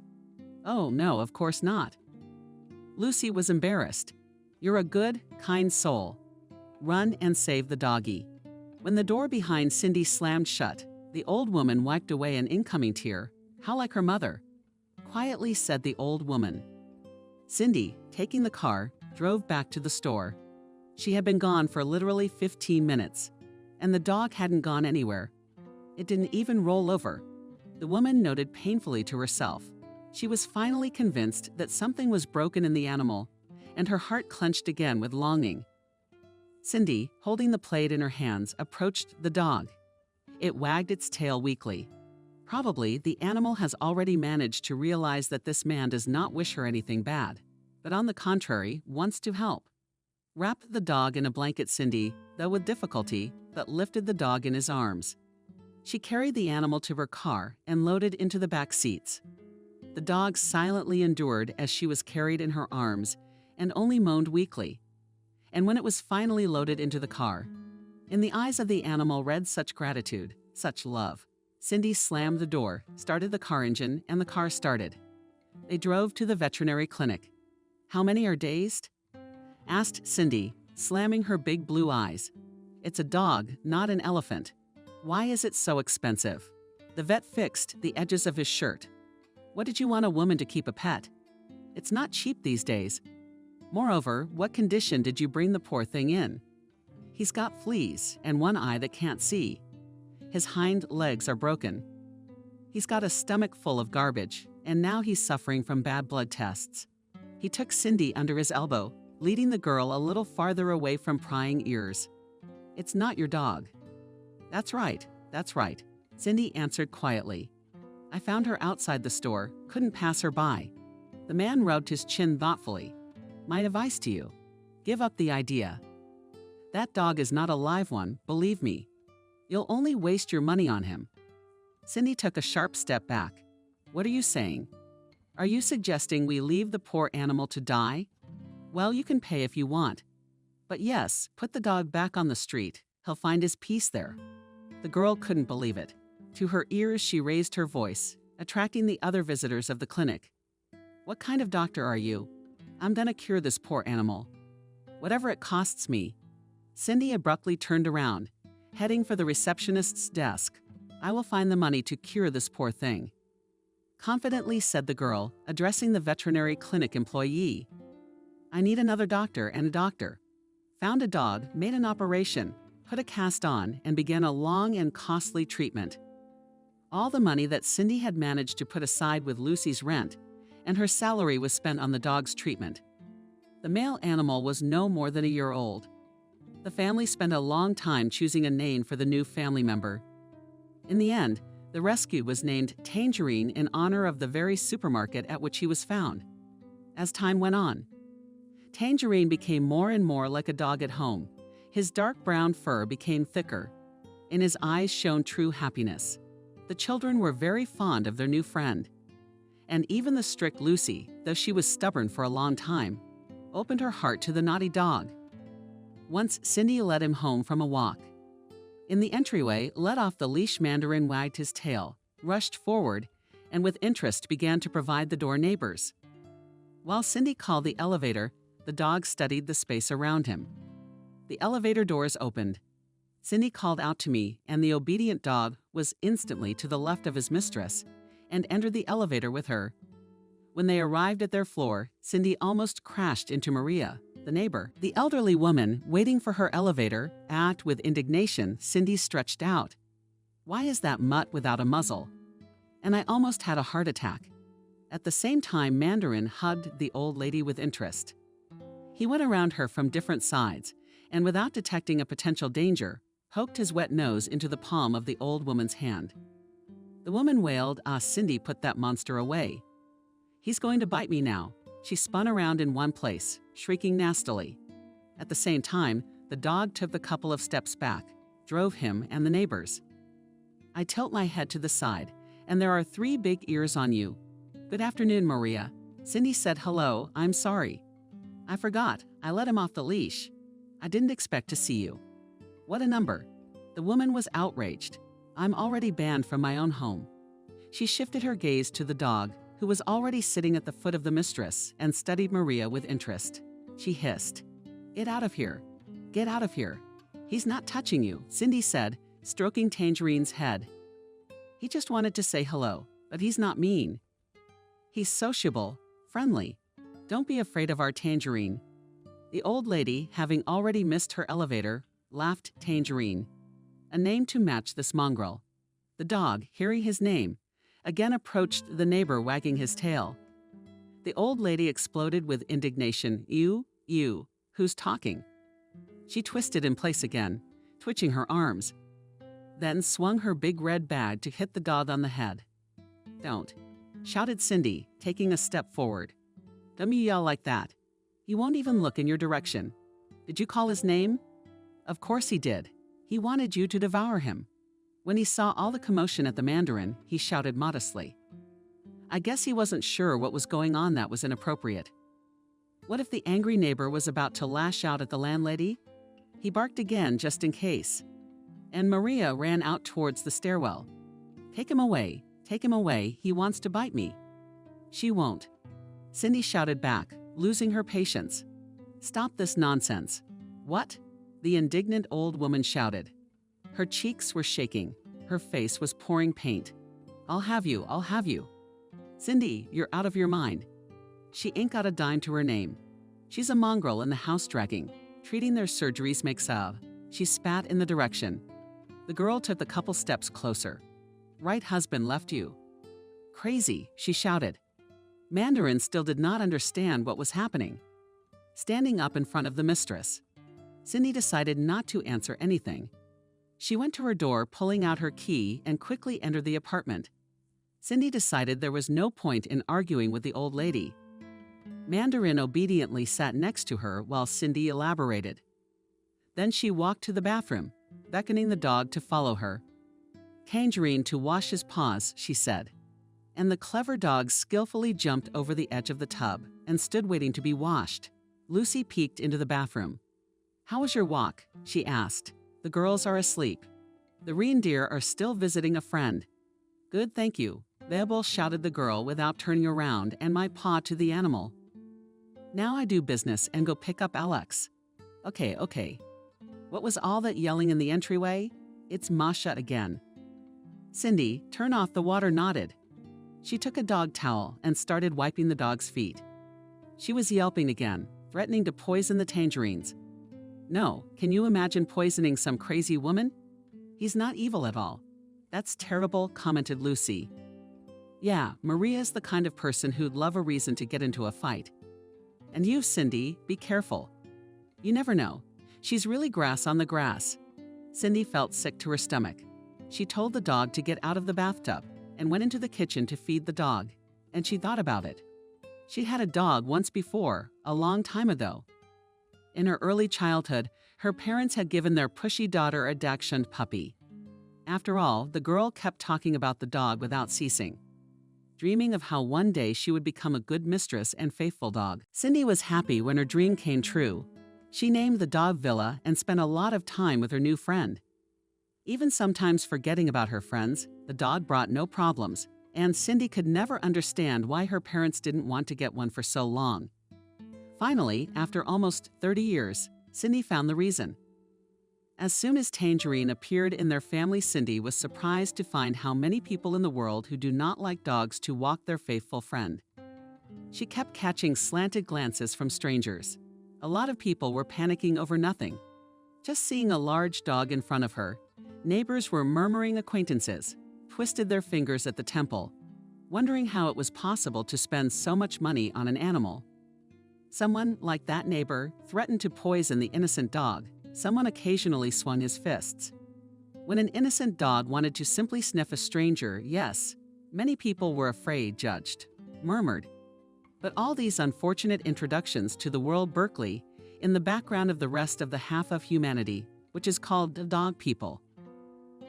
"Oh, no, of course not." Lucy was embarrassed. "You're a good, kind soul. Run and save the doggy." When the door behind Cindy slammed shut, the old woman wiped away an incoming tear. "How like her mother," quietly said the old woman. Cindy, taking the car, drove back to the store. She had been gone for literally 15 minutes, and the dog hadn't gone anywhere. It didn't even roll over. The woman noted painfully to herself. She was finally convinced that something was broken in the animal, and her heart clenched again with longing. Cindy, holding the plate in her hands, approached the dog. It wagged its tail weakly. Probably the animal has already managed to realize that this man does not wish her anything bad, but on the contrary, wants to help. Wrapped the dog in a blanket, Cindy, though with difficulty, but lifted the dog in his arms. She carried the animal to her car and loaded into the back seats. The dog silently endured as she was carried in her arms and only moaned weakly. And when it was finally loaded into the car, in the eyes of the animal read such gratitude, such love. Cindy slammed the door, started the car engine, and the car started. They drove to the veterinary clinic. "How many are dazed?" asked Cindy, slamming her big blue eyes. "It's a dog, not an elephant. Why is it so expensive?" The vet fixed the edges of his shirt. "What did you want a woman to keep a pet? It's not cheap these days. Moreover, what condition did you bring the poor thing in? He's got fleas and one eye that can't see. His hind legs are broken. He's got a stomach full of garbage, and now he's suffering from bad blood tests." He took Cindy under his elbow, leading the girl a little farther away from prying ears. "It's not your dog." That's right, Cindy answered quietly. "I found her outside the store, couldn't pass her by." The man rubbed his chin thoughtfully. "My advice to you, give up the idea. That dog is not a live one, believe me. You'll only waste your money on him." Cindy took a sharp step back. "What are you saying? Are you suggesting we leave the poor animal to die? Well, you can pay if you want. But yes, put the dog back on the street. He'll find his peace there." The girl couldn't believe it. To her ears, she raised her voice, attracting the other visitors of the clinic. "What kind of doctor are you? I'm gonna cure this poor animal. Whatever it costs me." Cindy abruptly turned around, heading for the receptionist's desk. "I will find the money to cure this poor thing," confidently said the girl, addressing the veterinary clinic employee. "I need another doctor and a doctor. Found a dog, made an operation, put a cast on, and began a long and costly treatment." All the money that Cindy had managed to put aside with Lucy's rent and her salary was spent on the dog's treatment. The male animal was no more than a year old. The family spent a long time choosing a name for the new family member. In the end, the rescue was named Tangerine in honor of the very supermarket at which he was found. As time went on, Tangerine became more and more like a dog at home. His dark brown fur became thicker. In his eyes shone true happiness. The children were very fond of their new friend. And even the strict Lucy, though she was stubborn for a long time, opened her heart to the naughty dog. Once Cindy led him home from a walk. In the entryway, let off the leash, Mandarin wagged his tail, rushed forward, and with interest began to provide the door neighbors. While Cindy called the elevator, the dog studied the space around him. The elevator doors opened. Cindy called out to me, and the obedient dog was instantly to the left of his mistress and entered the elevator with her. When they arrived at their floor, Cindy almost crashed into Maria, the neighbor. The elderly woman, waiting for her elevator, at with indignation, Cindy stretched out. "Why is that mutt without a muzzle?" And I almost had a heart attack. At the same time, Mandarin hugged the old lady with interest. He went around her from different sides, and without detecting a potential danger, poked his wet nose into the palm of the old woman's hand. The woman wailed, "Ah, Cindy, put that monster away. He's going to bite me now." She spun around in one place, shrieking nastily. At the same time, the dog took a couple of steps back, drove him and the neighbors. I tilt my head to the side, and there are 3 big ears on you. "Good afternoon, Maria." Cindy said, "Hello, I'm sorry. I forgot, I let him off the leash. I didn't expect to see you." "What a number." The woman was outraged. "I'm already banned from my own home." She shifted her gaze to the dog, who was already sitting at the foot of the mistress, and studied Maria with interest. She hissed, "Get out of here. Get out of here. He's not touching you," Cindy said, stroking Tangerine's head. "He just wanted to say hello, but he's not mean. He's sociable, friendly. Don't be afraid of our Tangerine." The old lady, having already missed her elevator, laughed Tangerine, a name to match this mongrel. The dog, hearing his name, again approached the neighbor, wagging his tail. The old lady exploded with indignation. You, who's talking?" She twisted in place again, twitching her arms, then swung her big red bag to hit the dog on the head. "Don't," shouted Cindy, taking a step forward. "Don't you yell like that. He won't even look in your direction. Did you call his name?" "Of course he did. He wanted you to devour him." When he saw all the commotion at the Mandarin, he shouted modestly. I guess he wasn't sure what was going on that was inappropriate. What if the angry neighbor was about to lash out at the landlady? He barked again just in case. And Maria ran out towards the stairwell. Take him away, he wants to bite me." "She won't." Cindy shouted back, losing her patience. "Stop this nonsense." "What?" the indignant old woman shouted. Her cheeks were shaking. Her face was pouring paint. I'll have you. "Cindy, you're out of your mind." She ain't got a dime to her name. She's a mongrel in the house dragging, treating their surgeries make salve. She spat in the direction. The girl took a couple steps closer. "Right husband left you." "Crazy," she shouted. Mandarin still did not understand what was happening. Standing up in front of the mistress, Cindy decided not to answer anything. She went to her door, pulling out her key, and quickly entered the apartment. Cindy decided there was no point in arguing with the old lady. Mandarin obediently sat next to her while Cindy elaborated. Then she walked to the bathroom, beckoning the dog to follow her. "Tangerine to wash his paws," she said. And the clever dog skillfully jumped over the edge of the tub and stood waiting to be washed. Lucy peeked into the bathroom. "How was your walk?" she asked. "The girls are asleep. The reindeer are still visiting a friend." "Good, thank you," Bebel shouted the girl without turning around, and my paw to the animal. "Now I do business and go pick up Alex." Okay. What was all that yelling in the entryway? It's Masha again. Cindy, turn off the water, nodded. She took a dog towel and started wiping the dog's feet. She was yelping again, threatening to poison the tangerines. "No, can you imagine poisoning some crazy woman? He's not evil at all." "That's terrible," commented Lucy. Yeah, Maria's the kind of person who'd love a reason to get into a fight. And you, Cindy, be careful. You never know. She's really grass on the grass. Cindy felt sick to her stomach. She told the dog to get out of the bathtub and went into the kitchen to feed the dog, and she thought about it. She had a dog once before, a long time ago. In her early childhood, her parents had given their pushy daughter a Dachshund puppy. After all, the girl kept talking about the dog without ceasing, dreaming of how one day she would become a good mistress and faithful dog. Cindy was happy when her dream came true. She named the dog Villa and spent a lot of time with her new friend. Even sometimes forgetting about her friends, the dog brought no problems, and Cindy could never understand why her parents didn't want to get one for so long. Finally, after almost 30 years, Cindy found the reason. As soon as Tangerine appeared in their family, Cindy was surprised to find how many people in the world who do not like dogs to walk their faithful friend. She kept catching slanted glances from strangers. A lot of people were panicking over nothing. Just seeing a large dog in front of her, neighbors were murmuring acquaintances, twisted their fingers at the temple, wondering how it was possible to spend so much money on an animal. Someone, like that neighbor, threatened to poison the innocent dog. Someone occasionally swung his fists. When an innocent dog wanted to simply sniff a stranger, yes, many people were afraid, judged, murmured. But all these unfortunate introductions to the world Berkeley in the background of the rest of the half of humanity, which is called the dog people.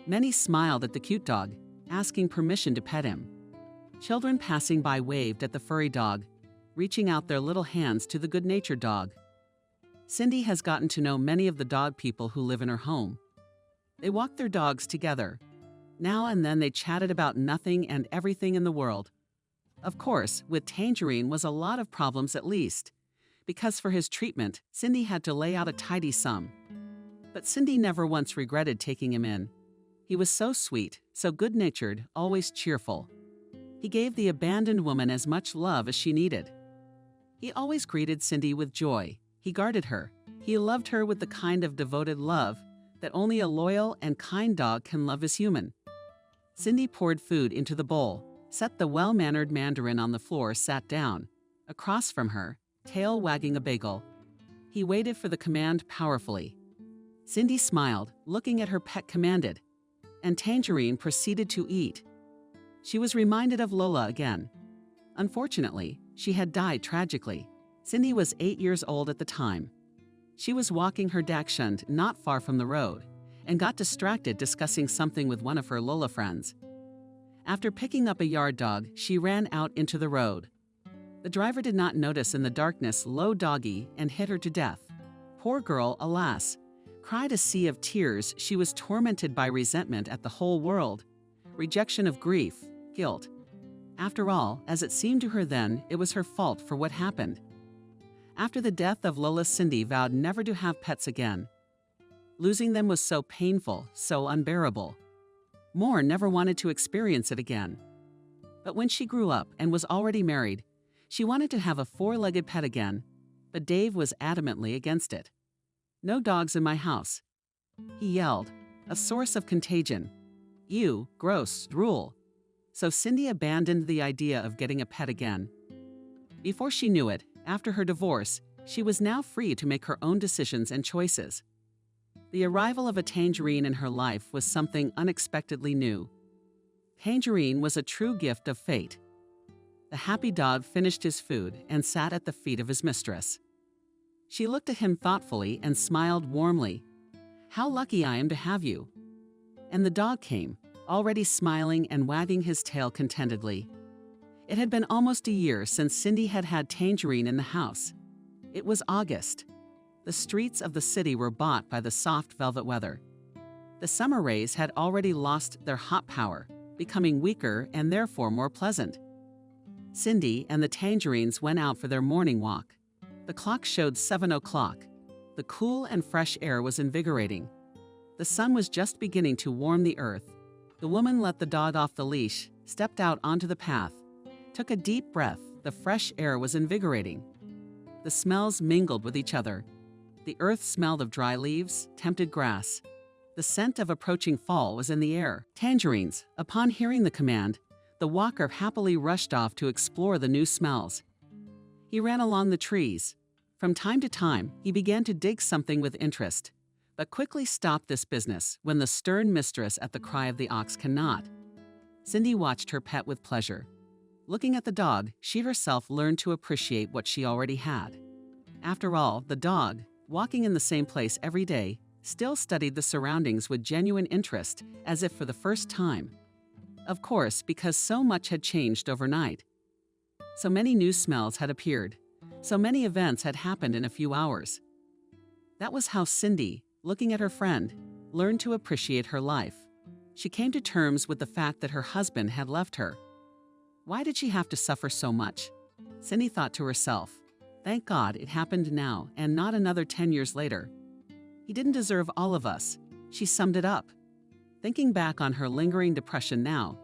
Many smiled at the cute dog, asking permission to pet him. Children passing by waved at the furry dog, reaching out their little hands to the good-natured dog. Cindy has gotten to know many of the dog people who live in her home. They walked their dogs together. Now and then they chatted about nothing and everything in the world. Of course, with Tangerine was a lot of problems at least, because for his treatment, Cindy had to lay out a tidy sum. But Cindy never once regretted taking him in. He was so sweet, so good-natured, always cheerful. He gave the abandoned woman as much love as she needed. He always greeted Cindy with joy. He guarded her. He loved her with the kind of devoted love that only a loyal and kind dog can love as human. Cindy poured food into the bowl, set the well-mannered Mandarin on the floor, sat down. Across from her, tail wagging a bagel. He waited for the command powerfully. Cindy smiled, looking at her pet commanded, and Tangerine proceeded to eat. She was reminded of Lola again. Unfortunately, she had died tragically. Cindy was 8 years old at the time. She was walking her Dachshund not far from the road and got distracted discussing something with one of her Lola friends. After picking up a yard dog, she ran out into the road. The driver did not notice in the darkness low doggy and hit her to death. Poor girl, alas, cried a sea of tears. She was tormented by resentment at the whole world, rejection of grief, guilt. After all, as it seemed to her then, it was her fault for what happened. After the death of Lola, Cindy vowed never to have pets again. Losing them was so painful, so unbearable. Moore never wanted to experience it again. But when she grew up and was already married, she wanted to have a four-legged pet again, but Dave was adamantly against it. "No dogs in my house," he yelled, a source of contagion. "You, gross, drool." So Cindy abandoned the idea of getting a pet again. Before she knew it, after her divorce, she was now free to make her own decisions and choices. The arrival of a Tangerine in her life was something unexpectedly new. Tangerine was a true gift of fate. The happy dog finished his food and sat at the feet of his mistress. She looked at him thoughtfully and smiled warmly. "How lucky I am to have you." And the dog came, already smiling and wagging his tail contentedly. It had been almost a year since Cindy had had Tangerine in the house. It was August. The streets of the city were bought by the soft velvet weather. The summer rays had already lost their hot power, becoming weaker and therefore more pleasant. Cindy and the Tangerines went out for their morning walk. The clock showed 7 o'clock. The cool and fresh air was invigorating. The sun was just beginning to warm the earth. The woman let the dog off the leash, stepped out onto the path, took a deep breath. The fresh air was invigorating. The smells mingled with each other. The earth smelled of dry leaves, tempted grass. The scent of approaching fall was in the air. Tangerines, upon hearing the command, the walker happily rushed off to explore the new smells. He ran along the trees. From time to time, he began to dig something with interest, but quickly stopped this business when the stern mistress at the cry of the ox cannot. Cindy watched her pet with pleasure. Looking at the dog, she herself learned to appreciate what she already had. After all, the dog, walking in the same place every day, still studied the surroundings with genuine interest, as if for the first time. Of course, because so much had changed overnight. So many new smells had appeared. So many events had happened in a few hours. That was how Cindy, looking at her friend, learned to appreciate her life. She came to terms with the fact that her husband had left her. Why did she have to suffer so much? Cindy thought to herself, thank God it happened now and not another 10 years later. He didn't deserve all of us. She summed it up. Thinking back on her lingering depression now,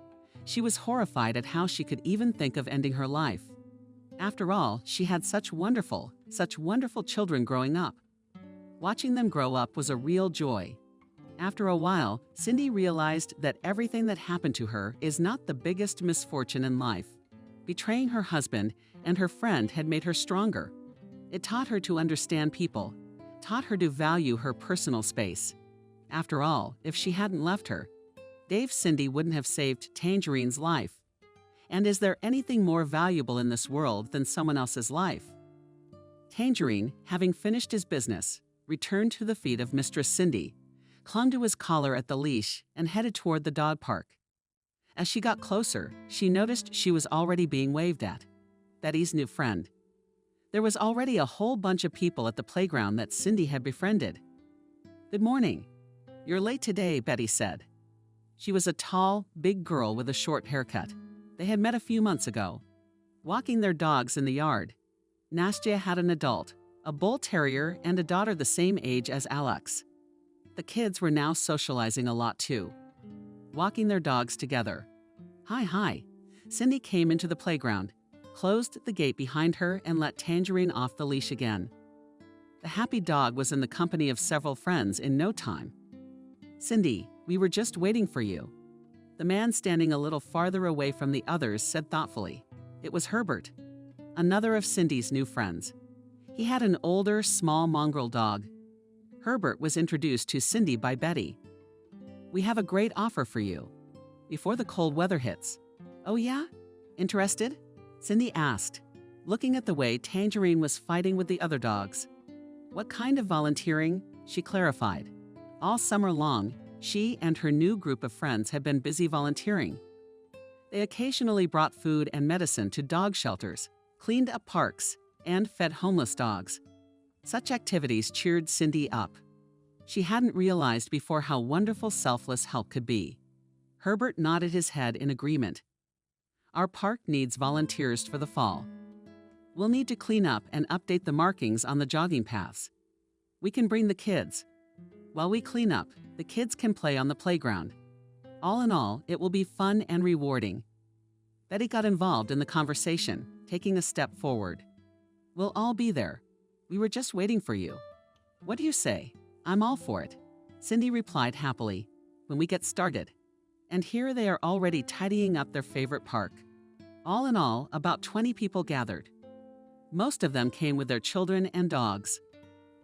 she was horrified at how she could even think of ending her life. After all, she had such wonderful children growing up. Watching them grow up was a real joy. After a while, Cindy realized that everything that happened to her is not the biggest misfortune in life. Betraying her husband and her friend had made her stronger. It taught her to understand people, taught her to value her personal space. After all, if she hadn't left her, Dave Cindy wouldn't have saved Tangerine's life. And is there anything more valuable in this world than someone else's life? Tangerine, having finished his business, returned to the feet of Mistress Cindy, clung to his collar at the leash, and headed toward the dog park. As she got closer, she noticed she was already being waved at. Betty's new friend. There was already a whole bunch of people at the playground that Cindy had befriended. Good morning. You're late today, Betty said. She was a tall, big girl with a short haircut. They had met a few months ago, walking their dogs in the yard. Nastya had an adult, a bull terrier, and a daughter the same age as Alex. The kids were now socializing a lot too, walking their dogs together. Hi. Cindy came into the playground, closed the gate behind her, and let Tangerine off the leash again. The happy dog was in the company of several friends in no time. Cindy, we were just waiting for you. The man standing a little farther away from the others said thoughtfully. It was Herbert, another of Cindy's new friends. He had an older, small mongrel dog. Herbert was introduced to Cindy by Betty. We have a great offer for you. Before the cold weather hits. Oh yeah? Interested? Cindy asked, looking at the way Tangerine was fighting with the other dogs. What kind of volunteering? She clarified. All summer long, she and her new group of friends had been busy volunteering. They occasionally brought food and medicine to dog shelters, cleaned up parks, and fed homeless dogs. Such activities cheered Cindy up. She hadn't realized before how wonderful selfless help could be. Herbert nodded his head in agreement. Our park needs volunteers for the fall. We'll need to clean up and update the markings on the jogging paths. We can bring the kids. While we clean up, the kids can play on the playground. All in all, it will be fun and rewarding. Betty got involved in the conversation, taking a step forward. We'll all be there. We were just waiting for you. What do you say? I'm all for it. Cindy replied happily. When we get started. And here they are already tidying up their favorite park. All in all, about 20 people gathered. Most of them came with their children and dogs.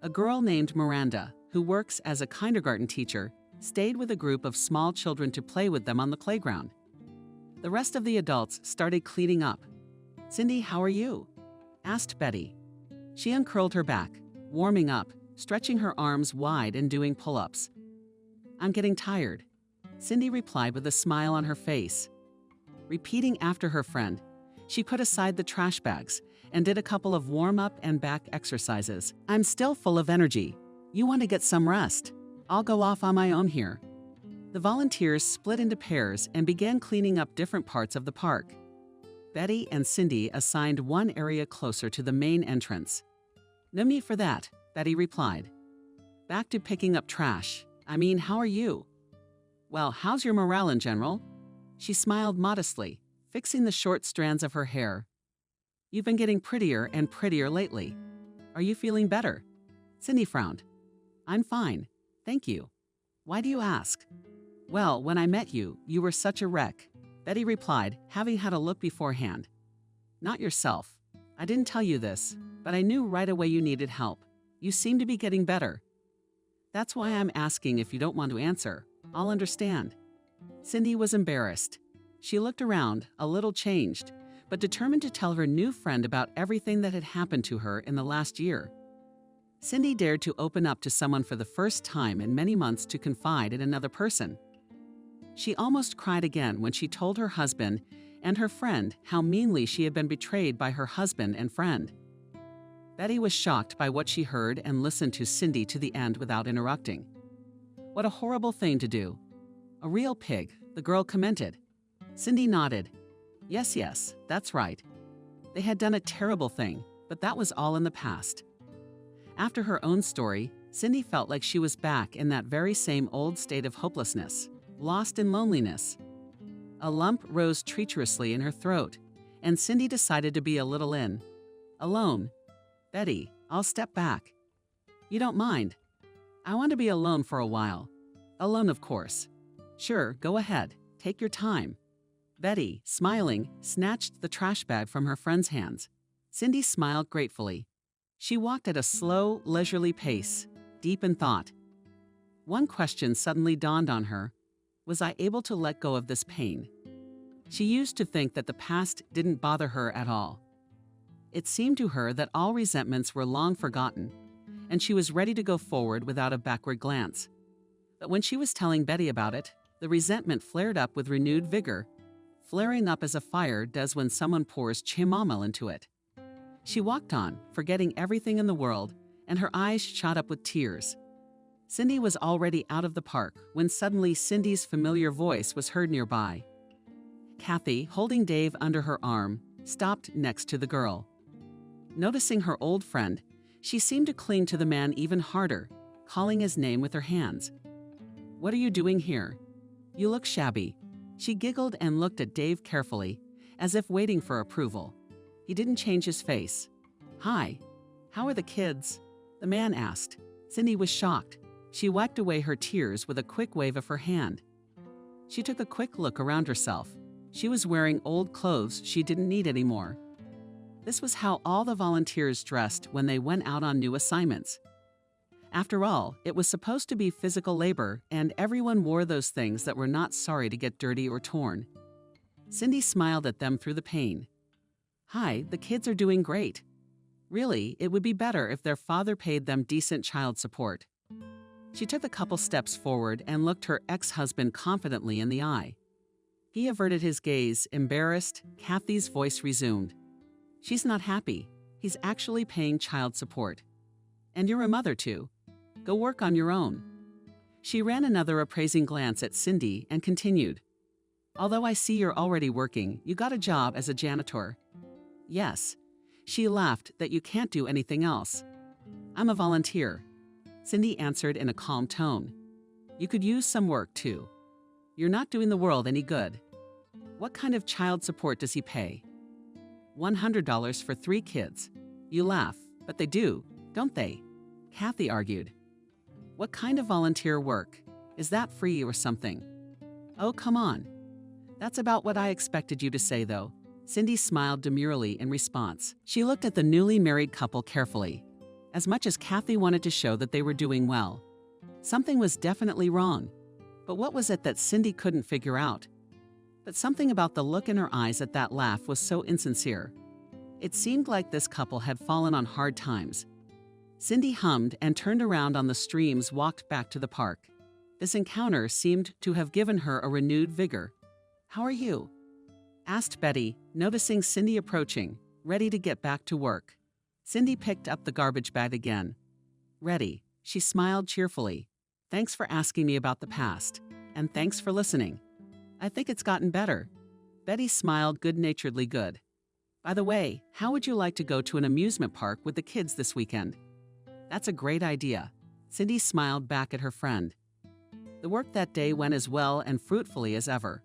A girl named Miranda, who works as a kindergarten teacher, stayed with a group of small children to play with them on the playground. The rest of the adults started cleaning up. Cindy, how are you? Asked Betty. She uncurled her back, warming up, stretching her arms wide and doing pull-ups. I'm getting tired, Cindy replied with a smile on her face. Repeating after her friend, she put aside the trash bags and did a couple of warm-up and back exercises. I'm still full of energy. You want to get some rest? I'll go off on my own here. The volunteers split into pairs and began cleaning up different parts of the park. Betty and Cindy assigned one area closer to the main entrance. No need for that, Betty replied. Back to picking up trash. How are you? Well, how's your morale in general? She smiled modestly, fixing the short strands of her hair. You've been getting prettier and prettier lately. Are you feeling better? Cindy frowned. I'm fine, thank you. Why do you ask? Well, when I met you, you were such a wreck. Betty replied, having had a look beforehand. Not yourself. I didn't tell you this, but I knew right away you needed help. You seem to be getting better. That's why I'm asking. If you don't want to answer, I'll understand. Cindy was embarrassed. She looked around, a little changed, but determined to tell her new friend about everything that had happened to her in the last year. Cindy dared to open up to someone for the first time in many months, to confide in another person. She almost cried again when she told her husband and her friend how meanly she had been betrayed by her husband and friend. Betty was shocked by what she heard and listened to Cindy to the end without interrupting. What a horrible thing to do. A real pig, the girl commented. Cindy nodded. Yes, that's right. They had done a terrible thing, but that was all in the past. After her own story, Cindy felt like she was back in that very same old state of hopelessness, lost in loneliness. A lump rose treacherously in her throat, and Cindy decided to be a little alone. Betty, I'll step back. You don't mind? I want to be alone for a while. Alone, of course. Sure, go ahead. Take your time. Betty, smiling, snatched the trash bag from her friend's hands. Cindy smiled gratefully. She walked at a slow, leisurely pace, deep in thought. One question suddenly dawned on her. Was I able to let go of this pain? She used to think that the past didn't bother her at all. It seemed to her that all resentments were long forgotten, and she was ready to go forward without a backward glance. But when she was telling Betty about it, the resentment flared up with renewed vigor, flaring up as a fire does when someone pours chamomile into it. She walked on, forgetting everything in the world, and her eyes shot up with tears. Cindy was already out of the park when suddenly Cindy's familiar voice was heard nearby. Kathy, holding Dave under her arm, stopped next to the girl. Noticing her old friend, she seemed to cling to the man even harder, calling his name with her hands. What are you doing here? You look shabby. She giggled and looked at Dave carefully, as if waiting for approval. He didn't change his face. Hi, how are the kids? The man asked. Cindy was shocked. She wiped away her tears with a quick wave of her hand. She took a quick look around herself. She was wearing old clothes she didn't need anymore. This was how all the volunteers dressed when they went out on new assignments. After all, it was supposed to be physical labor, and everyone wore those things that were not sorry to get dirty or torn. Cindy smiled at them through the pain. Hi, the kids are doing great. Really, it would be better if their father paid them decent child support. She took a couple steps forward and looked her ex-husband confidently in the eye. He averted his gaze, embarrassed. Kathy's voice resumed. She's not happy. He's actually paying child support. And you're a mother too. Go work on your own. She ran another appraising glance at Cindy and continued. Although I see you're already working, you got a job as a janitor. Yes. She laughed that you can't do anything else. I'm a volunteer. Cindy answered in a calm tone. You could use some work too. You're not doing the world any good. What kind of child support does he pay? $100 for 3 kids. You laugh, but they do, don't they? Kathy argued. What kind of volunteer work? Is that free or something? Oh, come on. That's about what I expected you to say, though. Cindy smiled demurely in response. She looked at the newly married couple carefully. As much as Kathy wanted to show that they were doing well, something was definitely wrong. But what was it that Cindy couldn't figure out? But something about the look in her eyes at that laugh was so insincere. It seemed like this couple had fallen on hard times. Cindy hummed and turned around on the streams, walked back to the park. This encounter seemed to have given her a renewed vigor. How are you? Asked Betty, noticing Cindy approaching, ready to get back to work. Cindy picked up the garbage bag again. Ready, she smiled cheerfully. Thanks for asking me about the past, and thanks for listening. I think it's gotten better. Betty smiled good-naturedly good. By the way, how would you like to go to an amusement park with the kids this weekend? That's a great idea. Cindy smiled back at her friend. The work that day went as well and fruitfully as ever.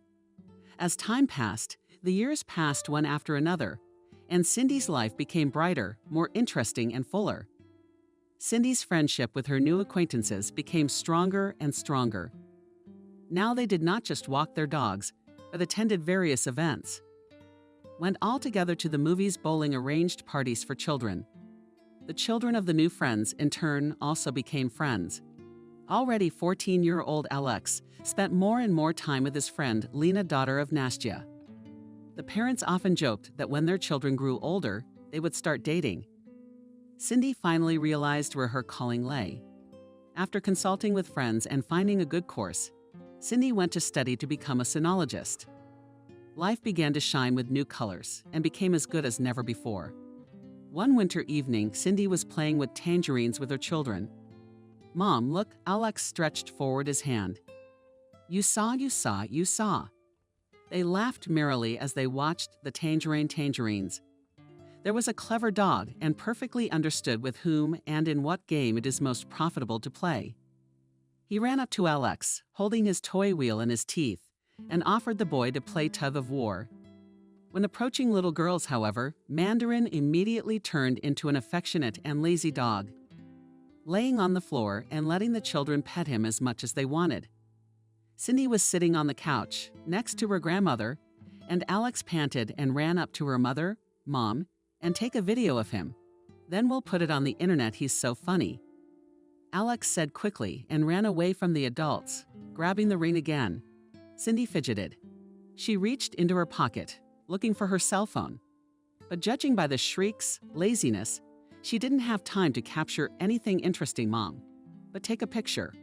As time passed, the years passed one after another, and Cindy's life became brighter, more interesting, and fuller. Cindy's friendship with her new acquaintances became stronger and stronger. Now they did not just walk their dogs, but attended various events. Went all together to the movies, bowling, arranged parties for children. The children of the new friends, in turn, also became friends. Already 14-year-old Alex spent more and more time with his friend Lena, daughter of Nastya. The parents often joked that when their children grew older, they would start dating. Cindy finally realized where her calling lay. After consulting with friends and finding a good course, Cindy went to study to become a sinologist. Life began to shine with new colors and became as good as never before. One winter evening, Cindy was playing with tangerines with her children. "Mom, look," Alex stretched forward his hand. "You saw, you saw, you saw." They laughed merrily as they watched the tangerines. There was a clever dog and perfectly understood with whom and in what game it is most profitable to play. He ran up to Alex, holding his toy wheel in his teeth, and offered the boy to play tug of war. When approaching little girls, however, Mandarin immediately turned into an affectionate and lazy dog, laying on the floor and letting the children pet him as much as they wanted. Cindy was sitting on the couch, next to her grandmother, and Alex panted and ran up to her mother, "Mom, and take a video of him. Then we'll put it on the internet, he's so funny." Alex said quickly and ran away from the adults, grabbing the ring again. Cindy fidgeted. She reached into her pocket, looking for her cell phone. But judging by the shrieks, laziness, she didn't have time to capture anything interesting, "Mom. But take a picture.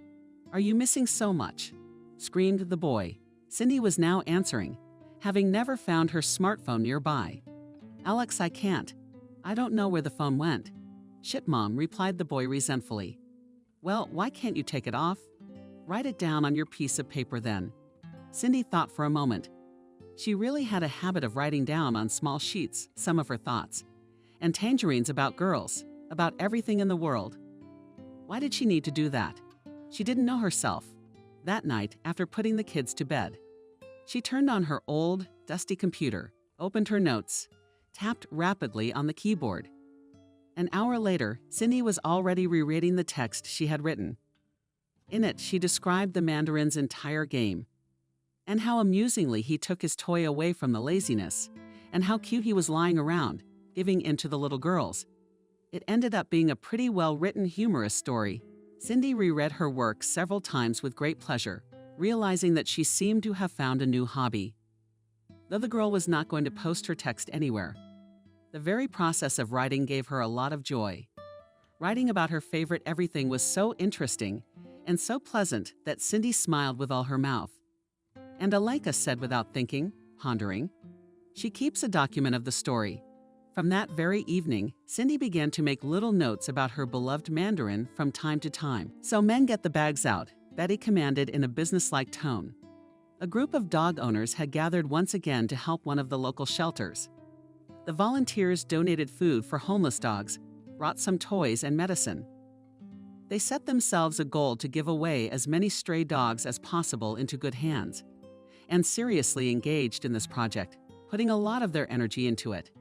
Are you missing so much?" screamed the boy. Cindy was now answering, having never found her smartphone nearby. "Alex, I can't. I don't know where the phone went." "Shit, Mom," replied the boy resentfully. "Well, why can't you take it off? Write it down on your piece of paper then." Cindy thought for a moment. She really had a habit of writing down on small sheets some of her thoughts. And tangerines about girls, about everything in the world. Why did she need to do that? She didn't know herself. That night, after putting the kids to bed, she turned on her old, dusty computer, opened her notes, tapped rapidly on the keyboard. An hour later, Cindy was already rereading the text she had written. In it, she described the Mandarin's entire game, and how amusingly he took his toy away from the laziness, and how cute he was lying around, giving in to the little girls. It ended up being a pretty well-written, humorous story. Cindy reread her work several times with great pleasure, realizing that she seemed to have found a new hobby. Though the girl was not going to post her text anywhere, the very process of writing gave her a lot of joy. Writing about her favorite everything was so interesting and so pleasant that Cindy smiled with all her mouth. And Alenka said without thinking, pondering, "She keeps a document of the story." From that very evening, Cindy began to make little notes about her beloved Mandarin from time to time. "So men, get the bags out," Betty commanded in a businesslike tone. A group of dog owners had gathered once again to help one of the local shelters. The volunteers donated food for homeless dogs, brought some toys and medicine. They set themselves a goal to give away as many stray dogs as possible into good hands, and seriously engaged in this project, putting a lot of their energy into it.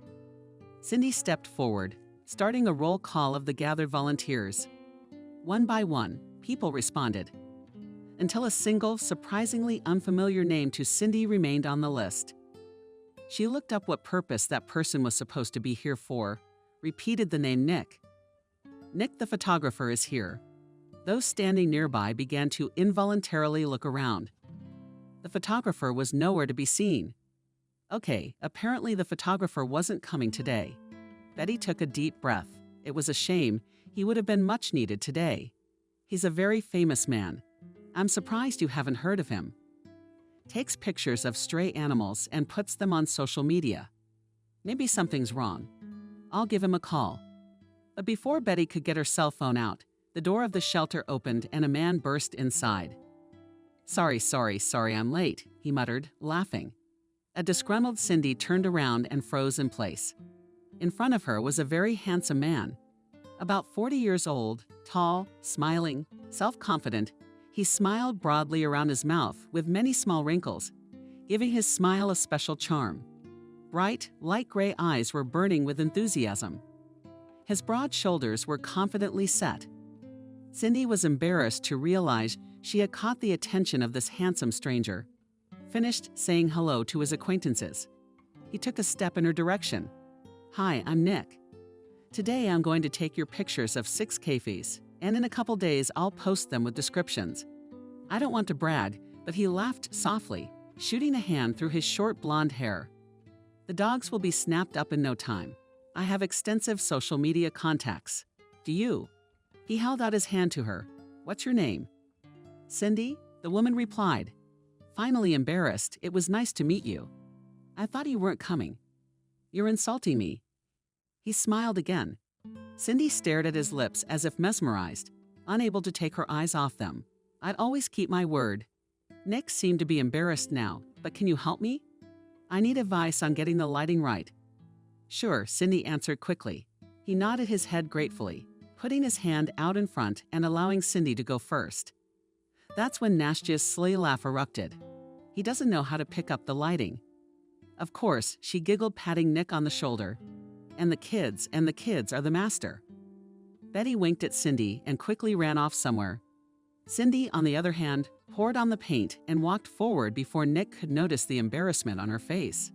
Cindy stepped forward, starting a roll call of the gathered volunteers. One by one, people responded, until a single, surprisingly unfamiliar name to Cindy remained on the list. She looked up what purpose that person was supposed to be here for, repeated the name Nick. "Nick the photographer is here." Those standing nearby began to involuntarily look around. The photographer was nowhere to be seen. Okay, apparently the photographer wasn't coming today. Betty took a deep breath. It was a shame. He would have been much needed today. He's a very famous man. I'm surprised you haven't heard of him. Takes pictures of stray animals and puts them on social media. Maybe something's wrong. I'll give him a call. But before Betty could get her cell phone out, the door of the shelter opened and a man burst inside. Sorry, I'm late," he muttered, laughing. A disgruntled Cindy turned around and froze in place. In front of her was a very handsome man. About 40 years old, tall, smiling, self-confident, he smiled broadly around his mouth with many small wrinkles, giving his smile a special charm. Bright, light gray eyes were burning with enthusiasm. His broad shoulders were confidently set. Cindy was embarrassed to realize she had caught the attention of this handsome stranger. finished saying hello to his acquaintances. He took a step in her direction. "Hi, I'm Nick. Today I'm going to take your pictures of 6 kefies, and in a couple days I'll post them with descriptions." I don't want to brag, but he laughed softly, shooting a hand through his short blonde hair. "The dogs will be snapped up in no time. I have extensive social media contacts. Do you?" He held out his hand to her. "What's your name?" "Cindy," the woman replied. Finally embarrassed, "It was nice to meet you. I thought you weren't coming." "You're insulting me." He smiled again. Cindy stared at his lips as if mesmerized, unable to take her eyes off them. "I'd always keep my word." Nick seemed to be embarrassed now. "But can you help me? I need advice on getting the lighting right." "Sure," Cindy answered quickly. He nodded his head gratefully, putting his hand out in front and allowing Cindy to go first. That's when Nastya's silly laugh erupted. "He doesn't know how to pick up the lighting." "Of course," she giggled, patting Nick on the shoulder. And the kids are the master." Betty winked at Cindy and quickly ran off somewhere. Cindy, on the other hand, poured on the paint and walked forward before Nick could notice the embarrassment on her face.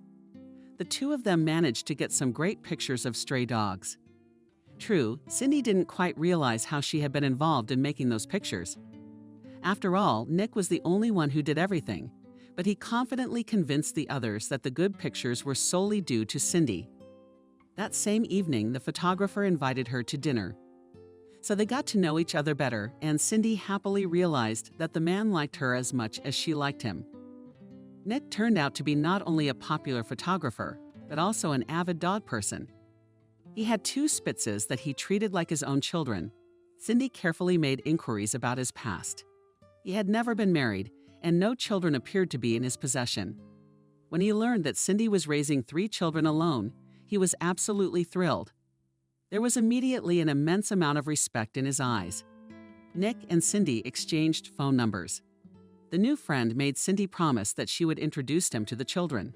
The two of them managed to get some great pictures of stray dogs. True, Cindy didn't quite realize how she had been involved in making those pictures. After all, Nick was the only one who did everything, but he confidently convinced the others that the good pictures were solely due to Cindy. That same evening, the photographer invited her to dinner. So they got to know each other better, and Cindy happily realized that the man liked her as much as she liked him. Nick turned out to be not only a popular photographer, but also an avid dog person. He had 2 Spitzes that he treated like his own children. Cindy carefully made inquiries about his past. He had never been married, and no children appeared to be in his possession. When he learned that Cindy was raising 3 children alone, he was absolutely thrilled. There was immediately an immense amount of respect in his eyes. Nick and Cindy exchanged phone numbers. The new friend made Cindy promise that she would introduce him to the children.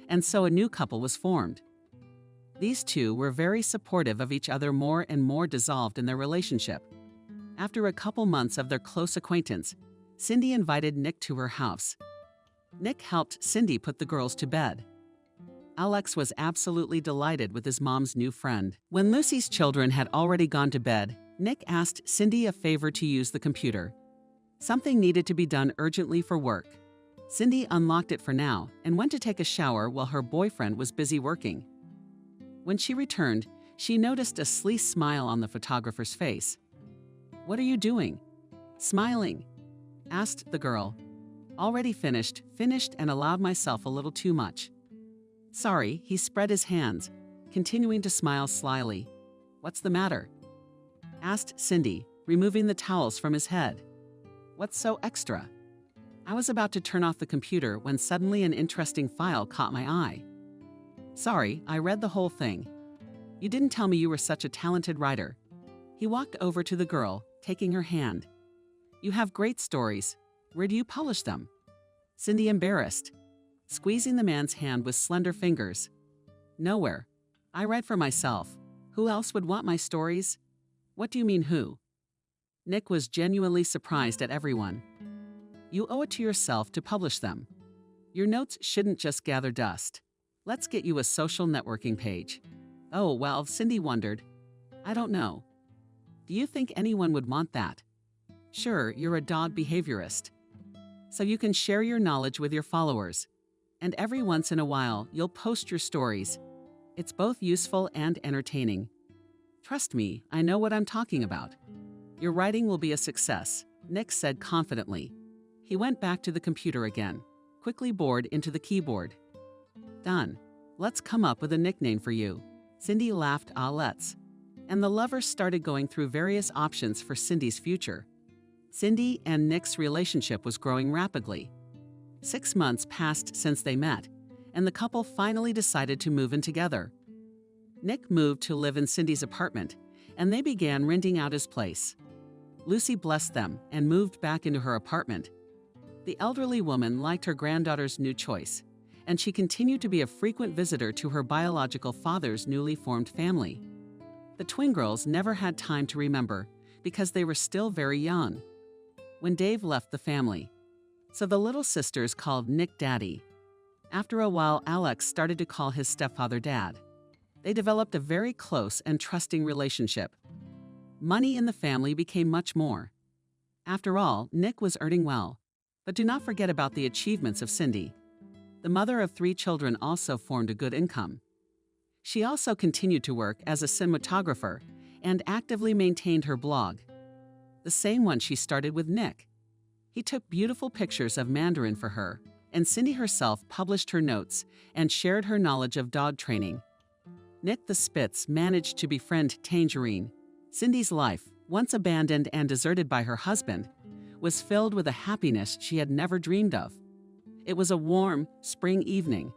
And so a new couple was formed. These two were very supportive of each other, more and more dissolved in their relationship. After a couple months of their close acquaintance, Cindy invited Nick to her house. Nick helped Cindy put the girls to bed. Alex was absolutely delighted with his mom's new friend. When Lucy's children had already gone to bed, Nick asked Cindy a favor to use the computer. Something needed to be done urgently for work. Cindy unlocked it for now and went to take a shower while her boyfriend was busy working. When she returned, she noticed a sly smile on the photographer's face. "What are you doing?" "Smiling," asked the girl. "Already finished and allowed myself a little too much." "Sorry," he spread his hands, continuing to smile slyly. "What's the matter?" asked Cindy, removing the towels from his head. "What's so extra?" I was about to turn off the computer when suddenly an interesting file caught my eye. "Sorry, I read the whole thing. You didn't tell me you were such a talented writer." He walked over to the girl, taking her hand. "You have great stories. Where do you publish them?" Cindy embarrassed, squeezing the man's hand with slender fingers. "Nowhere. I write for myself. Who else would want my stories?" "What do you mean, who?" Nick was genuinely surprised at everyone. "You owe it to yourself to publish them. Your notes shouldn't just gather dust. Let's get you a social networking page." "Oh, well," Cindy wondered. "I don't know. Do you think anyone would want that?" "Sure, you're a dog behaviorist. So you can share your knowledge with your followers. And every once in a while, you'll post your stories. It's both useful and entertaining. Trust me, I know what I'm talking about. Your writing will be a success," Nick said confidently. He went back to the computer again, quickly bored into the keyboard. "Done. Let's come up with a nickname for you." Cindy laughed, let's. And the lovers started going through various options for Cindy's future. Cindy and Nick's relationship was growing rapidly. 6 months passed since they met, and the couple finally decided to move in together. Nick moved to live in Cindy's apartment, and they began renting out his place. Lucy blessed them and moved back into her apartment. The elderly woman liked her granddaughter's new choice, and she continued to be a frequent visitor to her biological father's newly formed family. The twin girls never had time to remember because they were still very young. When Dave left the family, So the little sisters called Nick Daddy. After a while, Alex started to call his stepfather Dad. They developed a very close and trusting relationship. Money in the family became much more. After all, Nick was earning well. But do not forget about the achievements of Cindy. The mother of 3 children also formed a good income. She also continued to work as a cinematographer and actively maintained her blog, the same one she started with Nick. He took beautiful pictures of Mandarin for her, and Cindy herself published her notes and shared her knowledge of dog training. Nick the Spitz managed to befriend Tangerine. Cindy's life, once abandoned and deserted by her husband, was filled with a happiness she had never dreamed of. It was a warm, spring evening.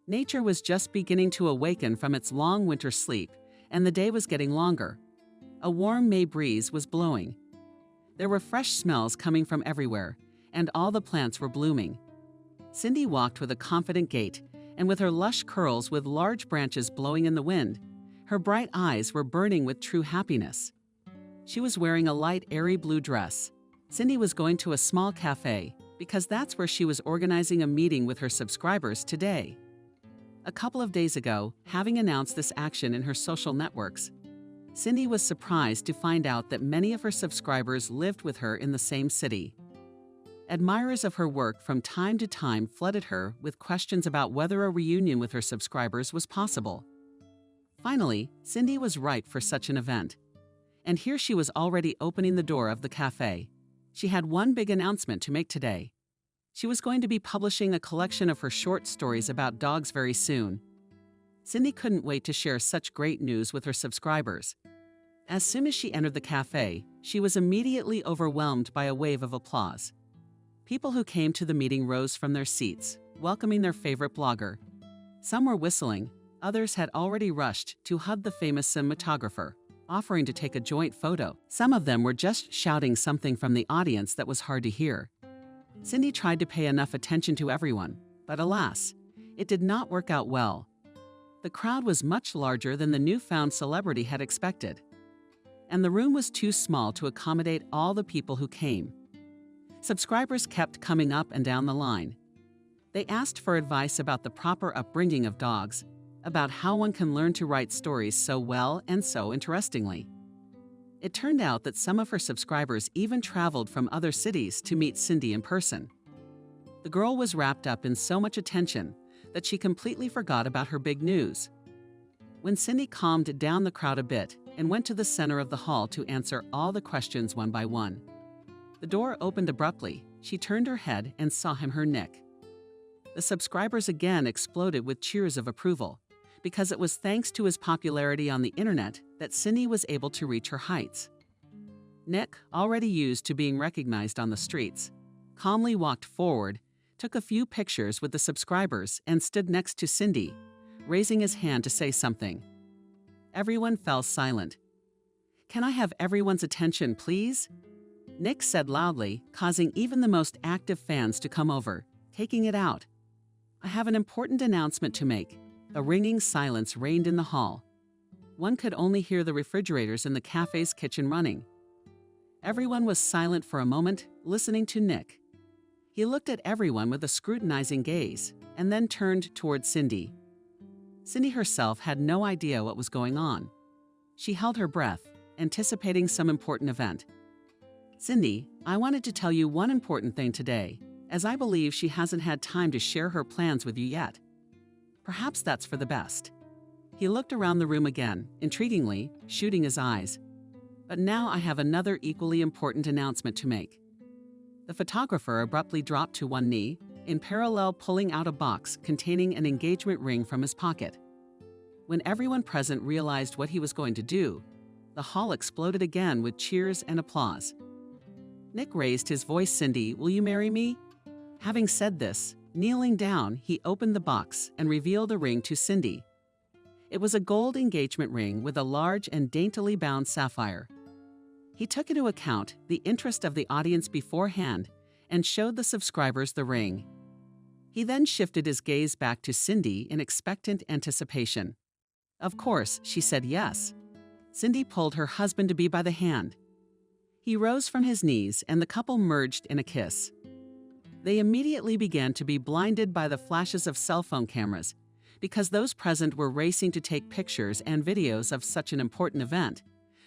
Nature was just beginning to awaken from its long winter sleep, and the day was getting longer. A warm May breeze was blowing. There were fresh smells coming from everywhere, and all the plants were blooming. Cindy walked with a confident gait, and with her lush curls with large branches blowing in the wind, her bright eyes were burning with true happiness. She was wearing a light, airy blue dress. Cindy was going to a small cafe, because that's where she was organizing a meeting with her subscribers today. A couple of days ago, having announced this action in her social networks, Cindy was surprised to find out that many of her subscribers lived with her in the same city. Admirers of her work from time to time flooded her with questions about whether a reunion with her subscribers was possible. Finally, Cindy was ripe for such an event. And here she was already opening the door of the cafe. She had one big announcement to make today. She was going to be publishing a collection of her short stories about dogs very soon. Cindy couldn't wait to share such great news with her subscribers. As soon as she entered the cafe, she was immediately overwhelmed by a wave of applause. People who came to the meeting rose from their seats, welcoming their favorite blogger. Some were whistling, others had already rushed to hug the famous cinematographer, offering to take a joint photo. Some of them were just shouting something from the audience that was hard to hear. Cindy tried to pay enough attention to everyone, but alas, it did not work out well. The crowd was much larger than the newfound celebrity had expected, and the room was too small to accommodate all the people who came. Subscribers kept coming up and down the line. They asked for advice about the proper upbringing of dogs, about how one can learn to write stories so well and so interestingly. It turned out that some of her subscribers even traveled from other cities to meet Cindy in person. The girl was wrapped up in so much attention that she completely forgot about her big news. When Cindy calmed down the crowd a bit and went to the center of the hall to answer all the questions one by one, the door opened abruptly. She turned her head and saw him, her Nick. The subscribers again exploded with cheers of approval, because it was thanks to his popularity on the internet that Cindy was able to reach her heights. Nick, already used to being recognized on the streets, calmly walked forward, took a few pictures with the subscribers, and stood next to Cindy, raising his hand to say something. Everyone fell silent. "Can I have everyone's attention, please?" Nick said loudly, causing even the most active fans to come over, taking it out. "I have an important announcement to make." A ringing silence reigned in the hall. One could only hear the refrigerators in the cafe's kitchen running. Everyone was silent for a moment, listening to Nick. He looked at everyone with a scrutinizing gaze, and then turned toward Cindy. Cindy herself had no idea what was going on. She held her breath, anticipating some important event. "Cindy, I wanted to tell you one important thing today, as I believe she hasn't had time to share her plans with you yet. Perhaps that's for the best." He looked around the room again, intriguingly, shooting his eyes. "But now I have another equally important announcement to make." The photographer abruptly dropped to one knee, in parallel pulling out a box containing an engagement ring from his pocket. When everyone present realized what he was going to do, the hall exploded again with cheers and applause. Nick raised his voice. "Cindy, will you marry me?" Having said this, kneeling down, he opened the box and revealed a ring to Cindy. It was a gold engagement ring with a large and daintily bound sapphire. He took into account the interest of the audience beforehand and showed the subscribers the ring. He then shifted his gaze back to Cindy in expectant anticipation. Of course, she said yes. Cindy pulled her husband-to-be by the hand. He rose from his knees and the couple merged in a kiss. They immediately began to be blinded by the flashes of cell phone cameras, because those present were racing to take pictures and videos of such an important event.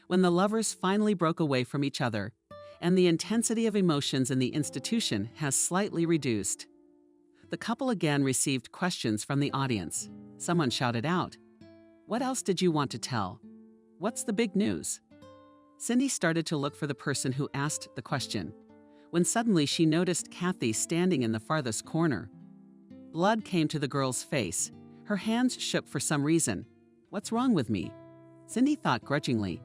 When the lovers finally broke away from each other, and the intensity of emotions in the institution has slightly reduced. The couple again received questions from the audience. Someone shouted out, "What else did you want to tell? What's the big news?" Cindy started to look for the person who asked the question, when suddenly she noticed Kathy standing in the farthest corner. Blood came to the girl's face. Her hands shook for some reason. "What's wrong with me?" Cindy thought grudgingly.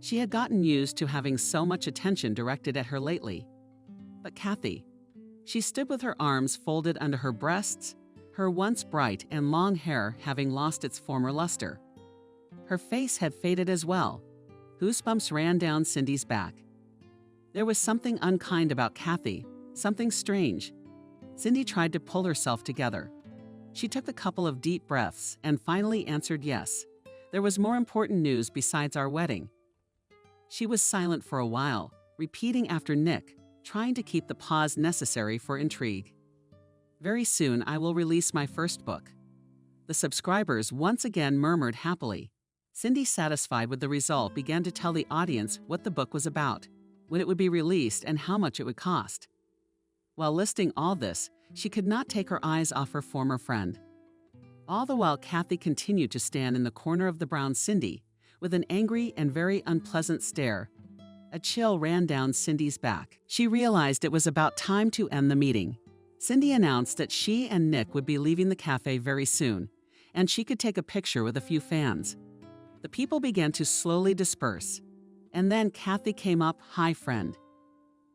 She had gotten used to having so much attention directed at her lately. But Kathy, she stood with her arms folded under her breasts, her once bright and long hair having lost its former luster. Her face had faded as well. Goosebumps ran down Cindy's back. There was something unkind about Kathy, something strange. Cindy tried to pull herself together. She took a couple of deep breaths and finally answered yes. There was more important news besides our wedding. She was silent for a while, repeating after Nick, trying to keep the pause necessary for intrigue. "Very soon I will release my first book." The subscribers once again murmured happily. Cindy, satisfied with the result, began to tell the audience what the book was about, when it would be released, and how much it would cost. While listing all this, she could not take her eyes off her former friend. All the while, Kathy continued to stand in the corner of the brown Cindy, with an angry and very unpleasant stare. A chill ran down Cindy's back. She realized it was about time to end the meeting. Cindy announced that she and Nick would be leaving the cafe very soon, and she could take a picture with a few fans. The people began to slowly disperse, and then Kathy came up, "Hi, friend."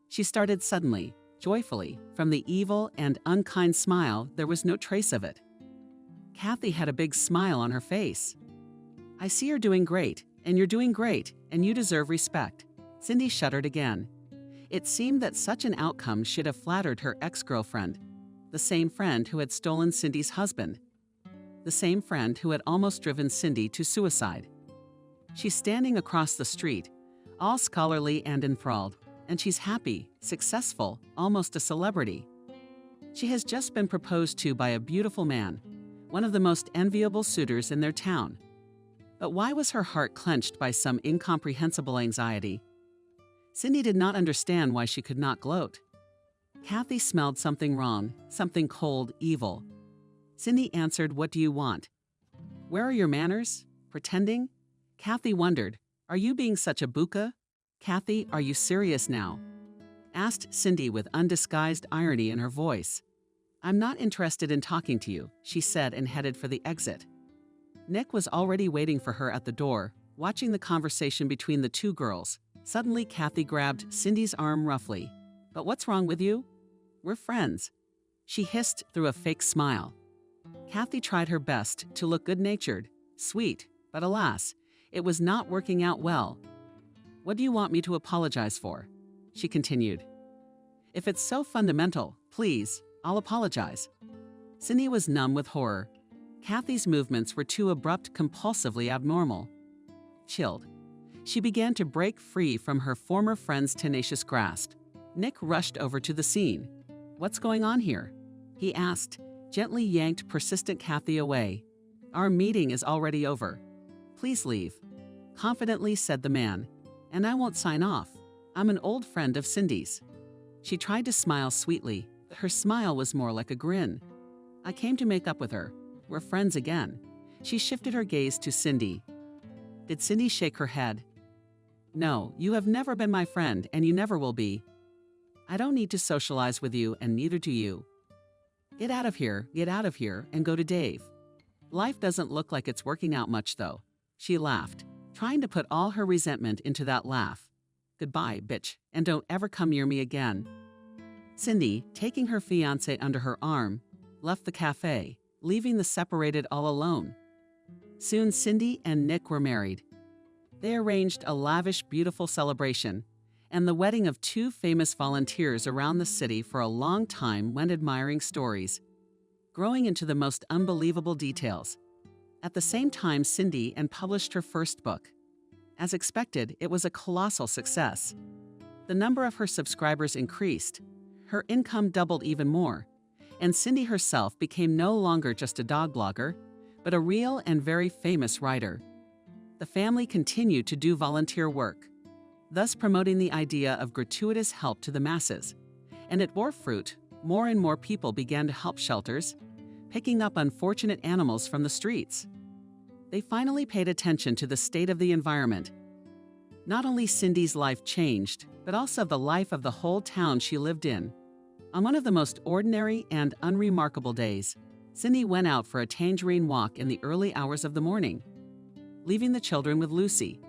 She started suddenly, joyfully. From the evil and unkind smile, there was no trace of it. Kathy had a big smile on her face. "I see you're doing great, and you're doing great, and you deserve respect." Cindy shuddered again. It seemed that such an outcome should have flattered her ex-girlfriend, the same friend who had stolen Cindy's husband, the same friend who had almost driven Cindy to suicide. She's standing across the street, all scholarly and enthralled, and she's happy, successful, almost a celebrity. She has just been proposed to by a beautiful man, one of the most enviable suitors in their town. But why was her heart clenched by some incomprehensible anxiety? Cindy did not understand why she could not gloat. Kathy smelled something wrong, something cold, evil. Cindy answered, "What do you want?" "Where are your manners? Pretending?" Kathy wondered, "Are you being such a buka?" "Kathy, are you serious now?" asked Cindy with undisguised irony in her voice. "I'm not interested in talking to you," she said, and headed for the exit. Nick was already waiting for her at the door, watching the conversation between the two girls. Suddenly, Kathy grabbed Cindy's arm roughly. "But what's wrong with you?" "We're friends," she hissed through a fake smile. Kathy tried her best to look good-natured, sweet, but alas, it was not working out well. "What do you want me to apologize for?" she continued. "If it's so fundamental, please, I'll apologize." Cindy was numb with horror. Kathy's movements were too abrupt, compulsively abnormal. Chilled, she began to break free from her former friend's tenacious grasp. Nick rushed over to the scene. "What's going on here?" he asked, gently yanked persistent Kathy away. "Our meeting is already over. Please leave," confidently said the man. "And I won't sign off. I'm an old friend of Cindy's." She tried to smile sweetly, but her smile was more like a grin. "I came to make up with her. We're friends again." She shifted her gaze to Cindy. Did Cindy shake her head? "No, you have never been my friend, and you never will be. I don't need to socialize with you, and neither do you. Get out of here, and go to Dave. Life doesn't look like it's working out much, though." She laughed, trying to put all her resentment into that laugh. "Goodbye, bitch, and don't ever come near me again." Cindy, taking her fiancé under her arm, left the cafe, leaving the separated all alone. Soon Cindy and Nick were married. They arranged a lavish, beautiful celebration, and the wedding of two famous volunteers around the city for a long time went admiring stories, growing into the most unbelievable details. At the same time, Cindy published her first book. As expected, it was a colossal success. The number of her subscribers increased. her income doubled even more, and Cindy herself became no longer just a dog blogger, but a real and very famous writer. The family continued to do volunteer work, thus promoting the idea of gratuitous help to the masses. And it bore fruit. More and more people began to help shelters, picking up unfortunate animals from the streets. They finally paid attention to the state of the environment. Not only Cindy's life changed, but also the life of the whole town she lived in. On one of the most ordinary and unremarkable days, Cindy went out for a tangerine walk in the early hours of the morning, leaving the children with Lucy.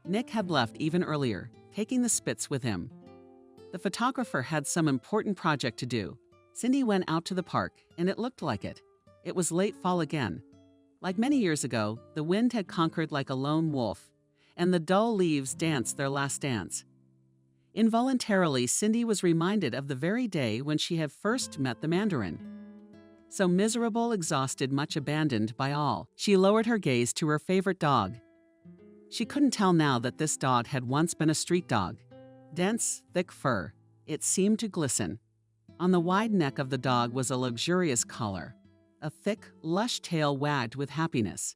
Nick had left even earlier, taking the Spitz with him. The photographer had some important project to do. Cindy went out to the park, and it looked like it. It was late fall again. Like many years ago, the wind had conquered like a lone wolf, and the dull leaves danced their last dance. Involuntarily, Cindy was reminded of the very day when she had first met the Mandarin. So miserable, exhausted, much abandoned by all, she lowered her gaze to her favorite dog. She couldn't tell now that this dog had once been a street dog. Dense, thick fur. It seemed to glisten. On the wide neck of the dog was a luxurious collar. A thick, lush tail wagged with happiness.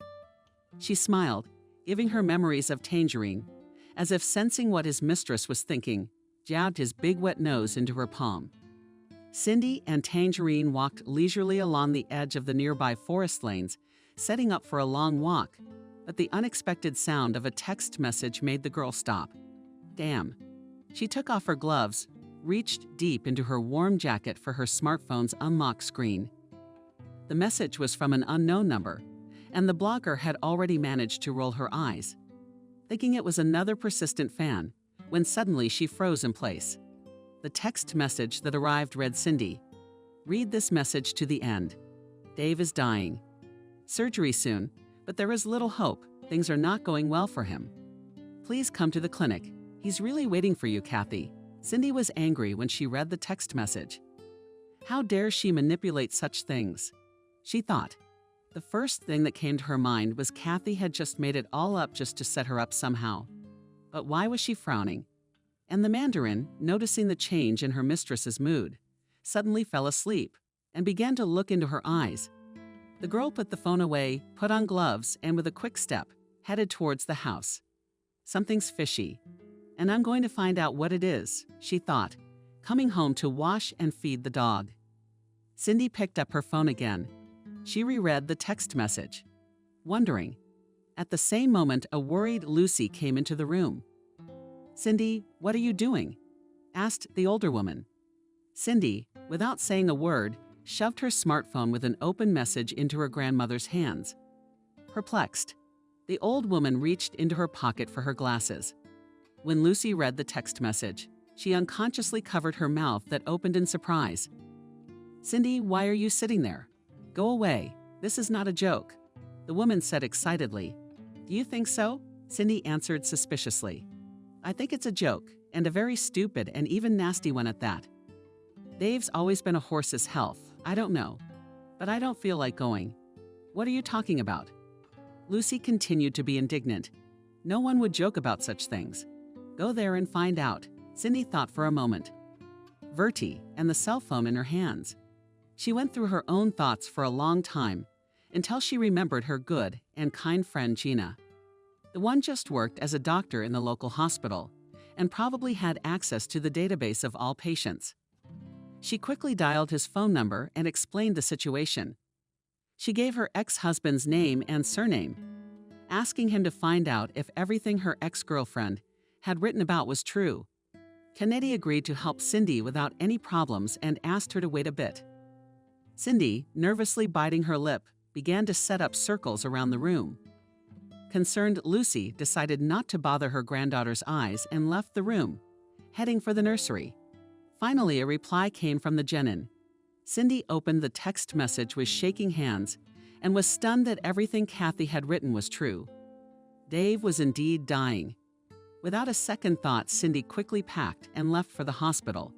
She smiled, giving her memories of Tangerine, as if sensing what his mistress was thinking, jabbed his big wet nose into her palm. Cindy and Tangerine walked leisurely along the edge of the nearby forest lanes, setting up for a long walk, but the unexpected sound of a text message made the girl stop. Damn. She took off her gloves, reached deep into her warm jacket for her smartphone's unlocked screen. The message was from an unknown number, and the blogger had already managed to roll her eyes, thinking it was another persistent fan, when suddenly she froze in place. The text message that arrived read, Cindy, read this message to the end. Dave is dying. Surgery soon, but there is little hope. Things are not going well for him. Please come to the clinic. He's really waiting for you, Kathy. Cindy was angry when she read the text message. How dare she manipulate such things? She thought. The first thing that came to her mind was Kathy had just made it all up just to set her up somehow. But why was she frowning? And the Mandarin, noticing the change in her mistress's mood, suddenly fell asleep and began to look into her eyes. The girl put the phone away, put on gloves, and with a quick step, headed towards the house. Something's fishy, and I'm going to find out what it is, she thought, coming home to wash and feed the dog. Cindy picked up her phone again. She reread the text message, wondering. At the same moment, a worried Lucy came into the room. Cindy, what are you doing? Asked the older woman. Cindy, without saying a word, shoved her smartphone with an open message into her grandmother's hands. Perplexed, the old woman reached into her pocket for her glasses. When Lucy read the text message, she unconsciously covered her mouth that opened in surprise. Cindy, why are you sitting there? Go away. This is not a joke, the woman said excitedly. Do you think so? Cindy answered suspiciously. I think it's a joke, and a very stupid and even nasty one at that. Dave's always been a horse's health. I don't know. But I don't feel like going. What are you talking about? Lucy continued to be indignant. No one would joke about such things. Go there and find out. Cindy thought for a moment. Verti, and the cell phone in her hands. She went through her own thoughts for a long time, until she remembered her good and kind friend Gina. The one just worked as a doctor in the local hospital, and probably had access to the database of all patients. She quickly dialed his phone number and explained the situation. She gave her ex-husband's name and surname, asking him to find out if everything her ex-girlfriend had written about was true. Kennedy agreed to help Cindy without any problems and asked her to wait a bit. Cindy, nervously biting her lip, began to set up circles around the room. Concerned Lucy decided not to bother her granddaughter's eyes and left the room, heading for the nursery. Finally, a reply came from the Genin. Cindy opened the text message with shaking hands and was stunned that everything Kathy had written was true. Dave was indeed dying. Without a second thought, Cindy quickly packed and left for the hospital.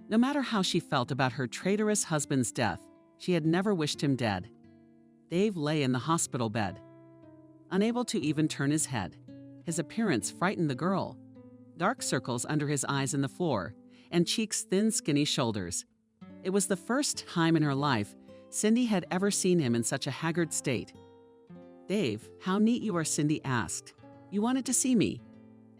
No matter how she felt about her traitorous husband's death, she had never wished him dead. Dave lay in the hospital bed, unable to even turn his head. His appearance frightened the girl. Dark circles under his eyes in the floor, and Cheek's thin, skinny shoulders. It was the first time in her life Cindy had ever seen him in such a haggard state. "Dave, how neat you are," Cindy asked. "You wanted to see me?"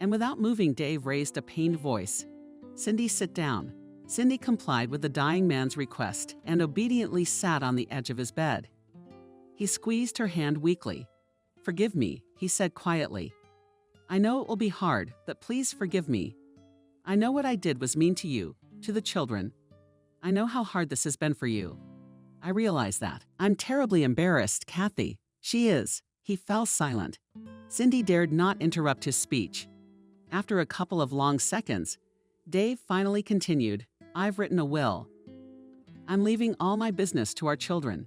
And without moving, Dave raised a pained voice. "Cindy, sit down." Cindy complied with the dying man's request and obediently sat on the edge of his bed. He squeezed her hand weakly. "Forgive me," he said quietly. "I know it will be hard, but please forgive me. I know what I did was mean to you, to the children. I know how hard this has been for you. I realize that. I'm terribly embarrassed, Kathy." "She is." He fell silent. Cindy dared not interrupt his speech. After a couple of long seconds, Dave finally continued, "I've written a will. I'm leaving all my business to our children.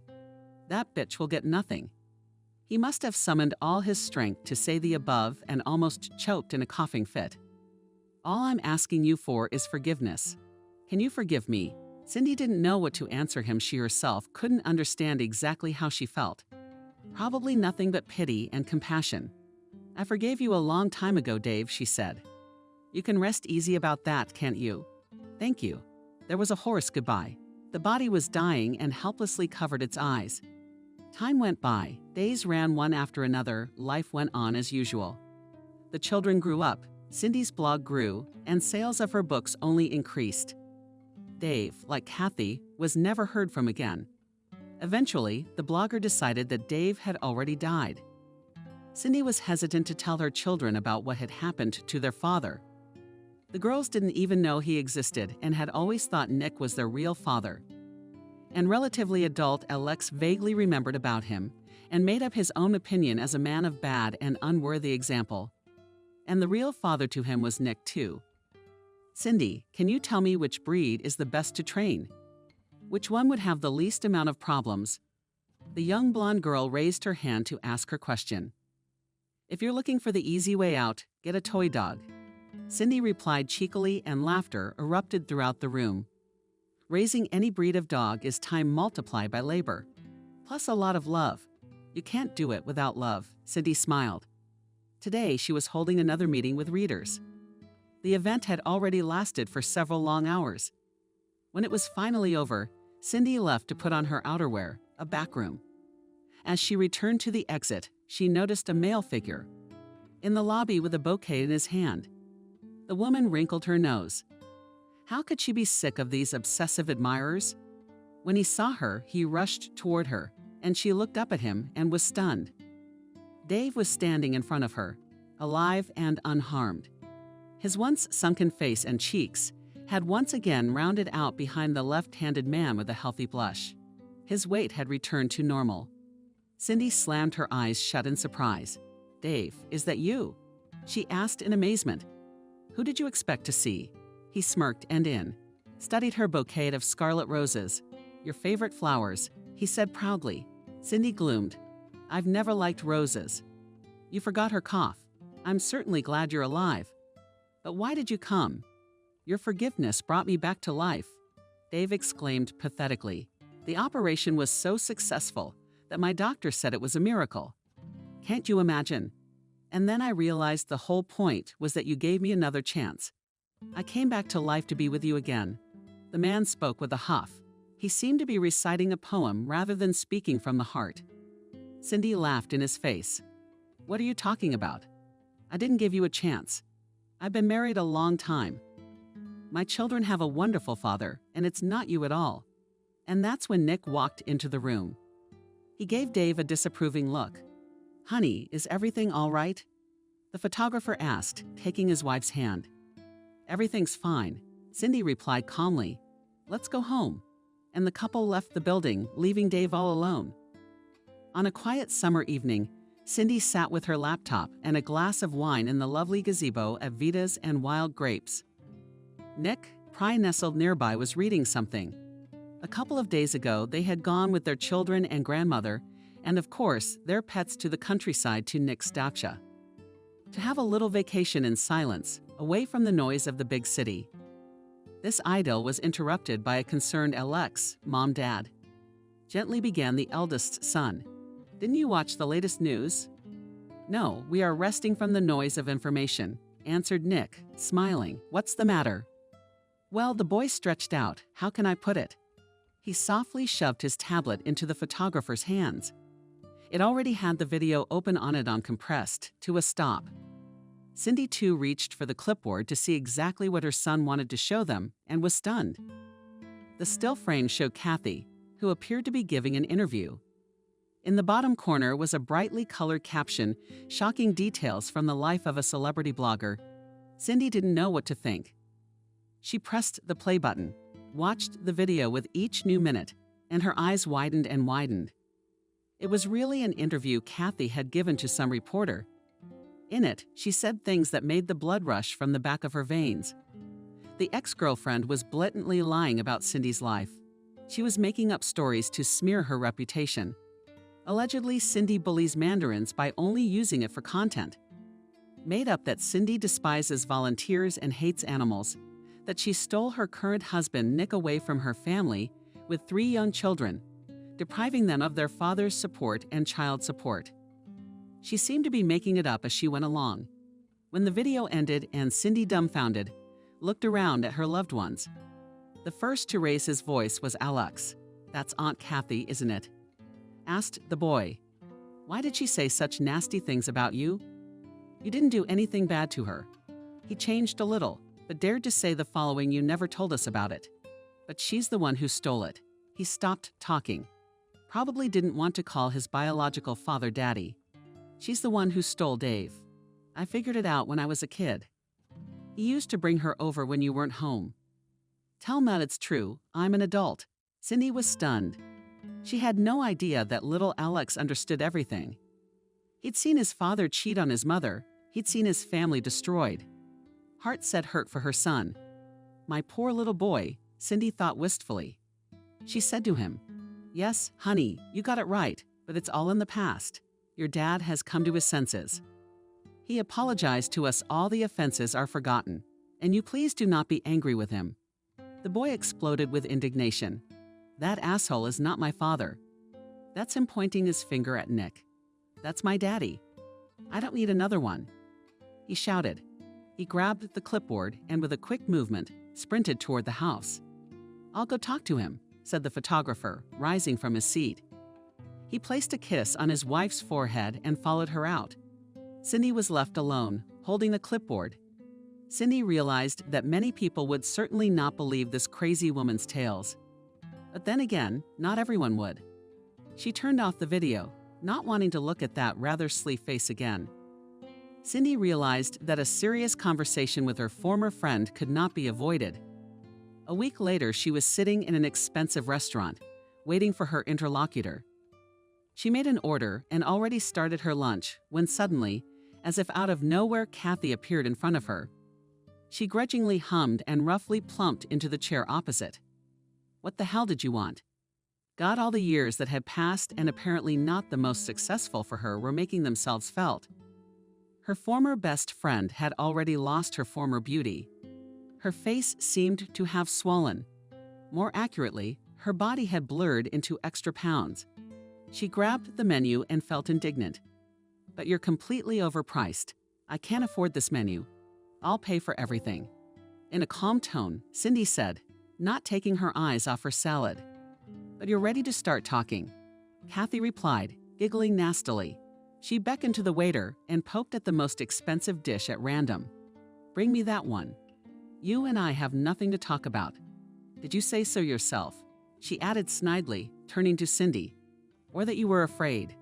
That bitch will get nothing." He must have summoned all his strength to say the above and almost choked in a coughing fit. "All I'm asking you for is forgiveness. Can you forgive me?" Cindy didn't know what to answer him. She herself couldn't understand exactly how she felt. Probably nothing but pity and compassion. "I forgave you a long time ago, Dave," she said. "You can rest easy about that, can't you? Thank you." There was a hoarse goodbye. The body was dying and helplessly covered its eyes. Time went by. Days ran one after another. Life went on as usual. The children grew up. Cindy's blog grew, and sales of her books only increased. Dave, like Kathy, was never heard from again. Eventually, the blogger decided that Dave had already died. Cindy was hesitant to tell her children about what had happened to their father. The girls didn't even know he existed and had always thought Nick was their real father. And relatively adult Alex vaguely remembered about him and made up his own opinion as a man of bad and unworthy example. And the real father to him was Nick, too. "Cindy, can you tell me which breed is the best to train? Which one would have the least amount of problems?" The young blonde girl raised her hand to ask her question. "If you're looking for the easy way out, get a toy dog." Cindy replied cheekily, and laughter erupted throughout the room. Raising any breed of dog is time multiplied by labor, plus a lot of love. You can't do it without love, Cindy smiled. Today, she was holding another meeting with readers. The event had already lasted for several long hours. When it was finally over, Cindy left to put on her outerwear, a backroom. As she returned to the exit, she noticed a male figure in the lobby with a bouquet in his hand. The woman wrinkled her nose. How could she be sick of these obsessive admirers? When he saw her, he rushed toward her, and she looked up at him and was stunned. Dave was standing in front of her, alive and unharmed. His once sunken face and cheeks had once again rounded out behind the left-handed man with a healthy blush. His weight had returned to normal. Cindy slammed her eyes shut in surprise. "Dave, is that you?" she asked in amazement. "Who did you expect to see?" He smirked and studied her bouquet of scarlet roses. "Your favorite flowers," he said proudly. Cindy gloomed. "I've never liked roses." You forgot her cough. "I'm certainly glad you're alive. But why did you come?" "Your forgiveness brought me back to life," Dave exclaimed pathetically. "The operation was so successful that my doctor said it was a miracle. Can't you imagine? And then I realized the whole point was that you gave me another chance. I came back to life to be with you again." The man spoke with a huff. He seemed to be reciting a poem rather than speaking from the heart. Cindy laughed in his face. "What are you talking about? I didn't give you a chance. I've been married a long time. My children have a wonderful father, and it's not you at all." And that's when Nick walked into the room. He gave Dave a disapproving look. "Honey, is everything all right?" the photographer asked, taking his wife's hand. "Everything's fine," Cindy replied calmly. "Let's go home." And the couple left the building, leaving Dave all alone. On a quiet summer evening, Cindy sat with her laptop and a glass of wine in the lovely gazebo at Vita's and Wild Grapes. Nick, Pry nestled nearby, was reading something. A couple of days ago, they had gone with their children and grandmother, and of course, their pets to the countryside to Nick's dacha. To have a little vacation in silence, away from the noise of the big city. This idyll was interrupted by a concerned Alex, "Mom, Dad," gently began the eldest son. "Didn't you watch the latest news?" "No, we are resting from the noise of information," answered Nick, smiling. "What's the matter?" Well, the boy stretched out. How can I put it? He softly shoved his tablet into the photographer's hands. It already had the video open on it on compressed to a stop. Cindy too reached for the clipboard to see exactly what her son wanted to show them and was stunned. The still frame showed Kathy, who appeared to be giving an interview. In the bottom corner was a brightly colored caption, shocking details from the life of a celebrity blogger. Cindy didn't know what to think. She pressed the play button, watched the video with each new minute, and her eyes widened and widened. It was really an interview Kathy had given to some reporter. In it, she said things that made the blood rush from the back of her veins. The ex-girlfriend was blatantly lying about Cindy's life. She was making up stories to smear her reputation. Allegedly, Cindy bullies Mandarins by only using it for content. Made up that Cindy despises volunteers and hates animals, that she stole her current husband Nick away from her family with 3 young children, depriving them of their father's support and child support. She seemed to be making it up as she went along. When the video ended and Cindy, dumbfounded, looked around at her loved ones. The first to raise his voice was Alex. "That's Aunt Kathy, isn't it?" Asked the boy. "Why did she say such nasty things about you?" "You didn't do anything bad to her." He changed a little, but dared to say the following: "You never told us about it." "But she's the one who stole it." He stopped talking. Probably didn't want to call his biological father Daddy. "She's the one who stole Dave. I figured it out when I was a kid. He used to bring her over when you weren't home." "Tell Matt it's true. I'm an adult." Cindy was stunned. She had no idea that little Alex understood everything. He'd seen his father cheat on his mother. He'd seen his family destroyed. Heart said hurt for her son. "My poor little boy," Cindy thought wistfully. She said to him, "Yes, honey, you got it right, but it's all in the past. Your dad has come to his senses. He apologized to us. All the offenses are forgotten, and you please do not be angry with him." The boy exploded with indignation. "That asshole is not my father." That's him pointing his finger at Nick. "That's my daddy. I don't need another one," he shouted. He grabbed the clipboard and with a quick movement, sprinted toward the house. "I'll go talk to him," said the photographer, rising from his seat. He placed a kiss on his wife's forehead and followed her out. Cindy was left alone, holding the clipboard. Cindy realized that many people would certainly not believe this crazy woman's tales. But then again, not everyone would. She turned off the video, not wanting to look at that rather sleek face again. Cindy realized that a serious conversation with her former friend could not be avoided. A week later, she was sitting in an expensive restaurant, waiting for her interlocutor. She made an order and already started her lunch when suddenly, as if out of nowhere, Kathy appeared in front of her. She grudgingly hummed and roughly plumped into the chair opposite. "What the hell did you want?" God, all the years that had passed and apparently not the most successful for her were making themselves felt. Her former best friend had already lost her former beauty. Her face seemed to have swollen. More accurately, her body had blurred into extra pounds. She grabbed the menu and felt indignant. "But you're completely overpriced. I can't afford this menu. I'll pay for everything." In a calm tone, Cindy said, not taking her eyes off her salad. "But you're ready to start talking." Kathy replied, giggling nastily. She beckoned to the waiter and poked at the most expensive dish at random. "Bring me that one. You and I have nothing to talk about." "Did you say so yourself?" she added snidely, turning to Cindy. "Or that you were afraid?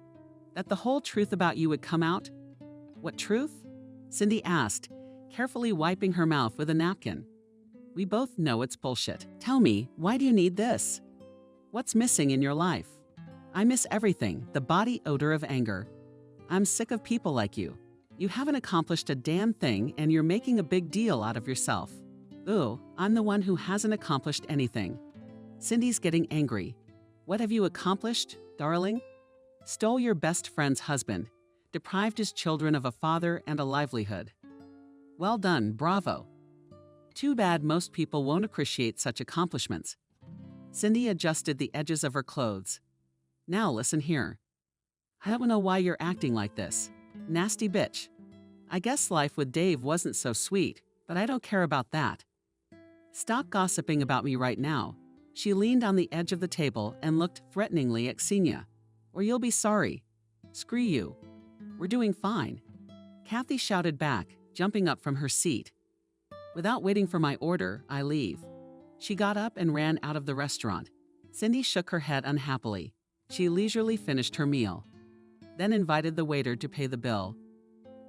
That the whole truth about you would come out?" "What truth?" Cindy asked, carefully wiping her mouth with a napkin. "We both know it's bullshit. Tell me, why do you need this? What's missing in your life?" "I miss everything, the body odor of anger. I'm sick of people like you. You haven't accomplished a damn thing and you're making a big deal out of yourself." "Ooh, I'm the one who hasn't accomplished anything." Cindy's getting angry. "What have you accomplished, darling?" "Stole your best friend's husband, deprived his children of a father and a livelihood." "Well done, bravo. Too bad most people won't appreciate such accomplishments." Cindy adjusted the edges of her clothes. "Now listen here. I don't know why you're acting like this. Nasty bitch. I guess life with Dave wasn't so sweet, but I don't care about that. Stop gossiping about me right now. She leaned on the edge of the table and looked threateningly at Xenia. Or you'll be sorry. Screw you. We're doing fine. Kathy shouted back, jumping up from her seat. Without waiting for my order, I leave. She got up and ran out of the restaurant. Cindy shook her head unhappily. She leisurely finished her meal, then invited the waiter to pay the bill.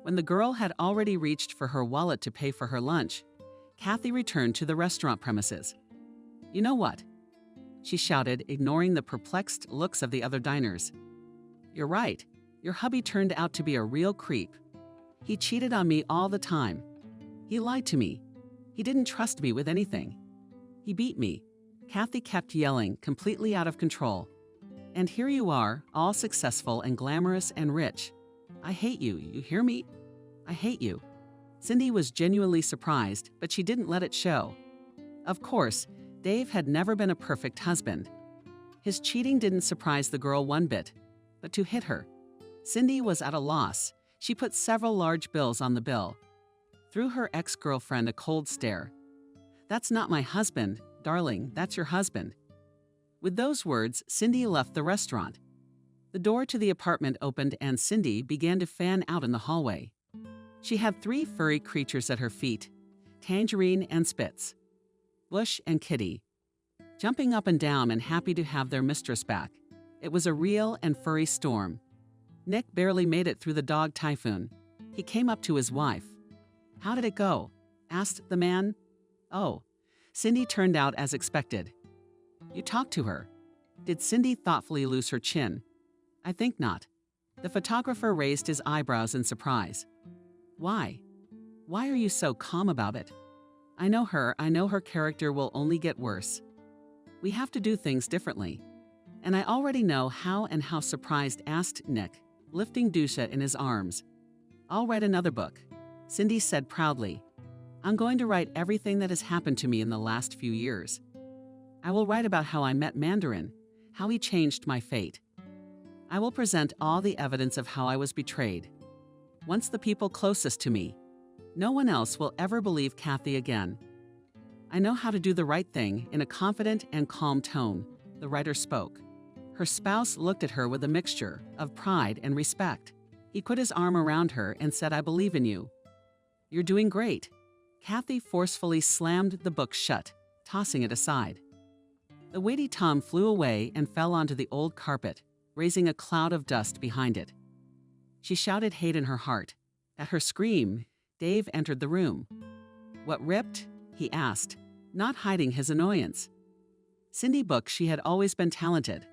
When the girl had already reached for her wallet to pay for her lunch, Kathy returned to the restaurant premises. You know what? She shouted, ignoring the perplexed looks of the other diners. You're right. Your hubby turned out to be a real creep. He cheated on me all the time. He lied to me. He didn't trust me with anything. He beat me. Kathy kept yelling, completely out of control. And here you are, all successful and glamorous and rich. I hate you, you hear me? I hate you. Cindy was genuinely surprised, but she didn't let it show. Of course, Dave had never been a perfect husband. His cheating didn't surprise the girl one bit, but to hit her. Cindy was at a loss. She put several large bills on the bill. Threw her ex-girlfriend a cold stare. That's not my husband, darling, that's your husband. With those words, Cindy left the restaurant. The door to the apartment opened and Cindy began to fan out in the hallway. She had 3 furry creatures at her feet, Tangerine and Spitz, Bush and Kitty, jumping up and down and happy to have their mistress back. It was a real and furry storm. Nick barely made it through the dog typhoon. He came up to his wife. How did it go? Asked the man. Oh, Cindy turned out as expected. You talked to her. Did Cindy thoughtfully lose her chin? I think not. The photographer raised his eyebrows in surprise. Why? Why are you so calm about it? I know her character will only get worse. We have to do things differently. And I already know how and how surprised, asked Nick, lifting Dusha in his arms. I'll write another book, Cindy said proudly. I'm going to write everything that has happened to me in the last few years. I will write about how I met Mandarin, how he changed my fate. I will present all the evidence of how I was betrayed. Once the people closest to me, no one else will ever believe Kathy again. I know how to do the right thing in a confident and calm tone, the writer spoke. Her spouse looked at her with a mixture of pride and respect. He put his arm around her and said, I believe in you. You're doing great. Kathy forcefully slammed the book shut, tossing it aside. The weighty tome flew away and fell onto the old carpet, raising a cloud of dust behind it. She shouted hate in her heart. At her scream, Dave entered the room. What ripped? He asked, not hiding his annoyance. Cindy Book, she had always been talented,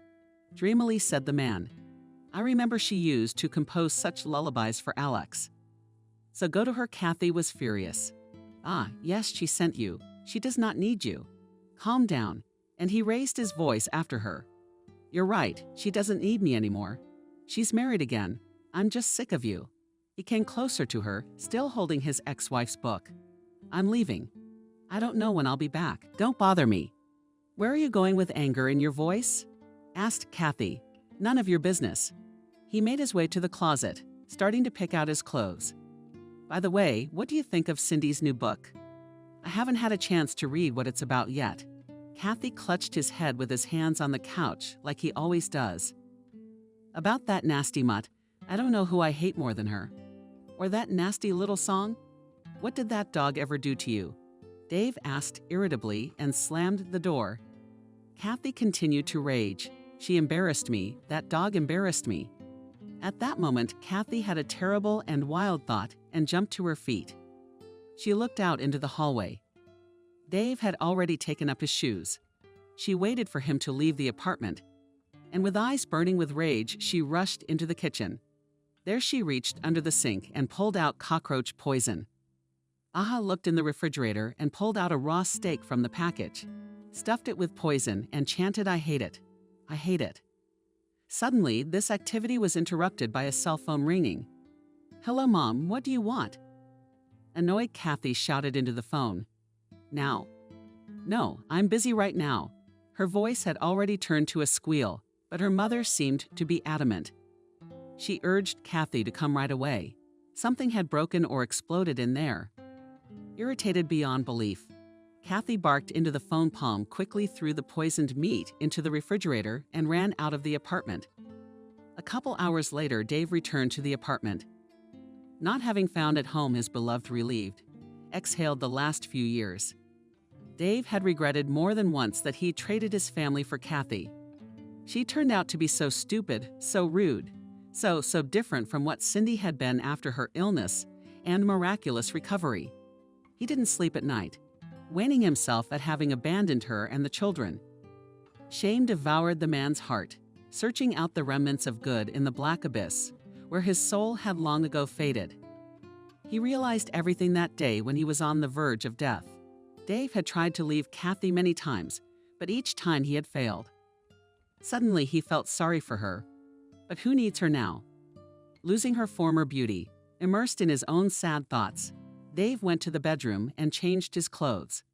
dreamily said the man. I remember she used to compose such lullabies for Alex. So go to her. Kathy was furious. Ah, yes, she sent you. She does not need you. Calm down. And he raised his voice after her. You're right, she doesn't need me anymore. She's married again. I'm just sick of you. He came closer to her, still holding his ex-wife's book. I'm leaving. I don't know when I'll be back. Don't bother me. Where are you going with anger in your voice? Asked Kathy. None of your business. He made his way to the closet, starting to pick out his clothes. By the way, what do you think of Cindy's new book? I haven't had a chance to read what it's about yet. Kathy clutched his head with his hands on the couch like he always does. About that nasty mutt, I don't know who I hate more than her. Or that nasty little song? What did that dog ever do to you? Dave asked irritably and slammed the door. Kathy continued to rage. She embarrassed me. That dog embarrassed me. At that moment, Kathy had a terrible and wild thought and jumped to her feet. She looked out into the hallway. Dave had already taken up his shoes. She waited for him to leave the apartment, and with eyes burning with rage, she rushed into the kitchen. There she reached under the sink and pulled out cockroach poison. Aha looked in the refrigerator and pulled out a raw steak from the package, stuffed it with poison, and chanted, I hate it. I hate it. Suddenly, this activity was interrupted by a cell phone ringing. Hello, Mom, what do you want? Annoyed Kathy shouted into the phone. Now. No, I'm busy right now. Her voice had already turned to a squeal, but her mother seemed to be adamant. She urged Kathy to come right away. Something had broken or exploded in there. Irritated beyond belief, Kathy barked into the phone palm, quickly threw the poisoned meat into the refrigerator, and ran out of the apartment. A couple hours later, Dave returned to the apartment. Not having found at home his beloved relieved, exhaled the last few years. Dave had regretted more than once that he traded his family for Kathy. She turned out to be so stupid, so rude, so different from what Cindy had been after her illness and miraculous recovery. He didn't sleep at night, waning himself at having abandoned her and the children. Shame devoured the man's heart, searching out the remnants of good in the black abyss, where his soul had long ago faded. He realized everything that day when he was on the verge of death. Dave had tried to leave Kathy many times, but each time he had failed. Suddenly he felt sorry for her. But who needs her now? Losing her former beauty, immersed in his own sad thoughts, Dave went to the bedroom and changed his clothes.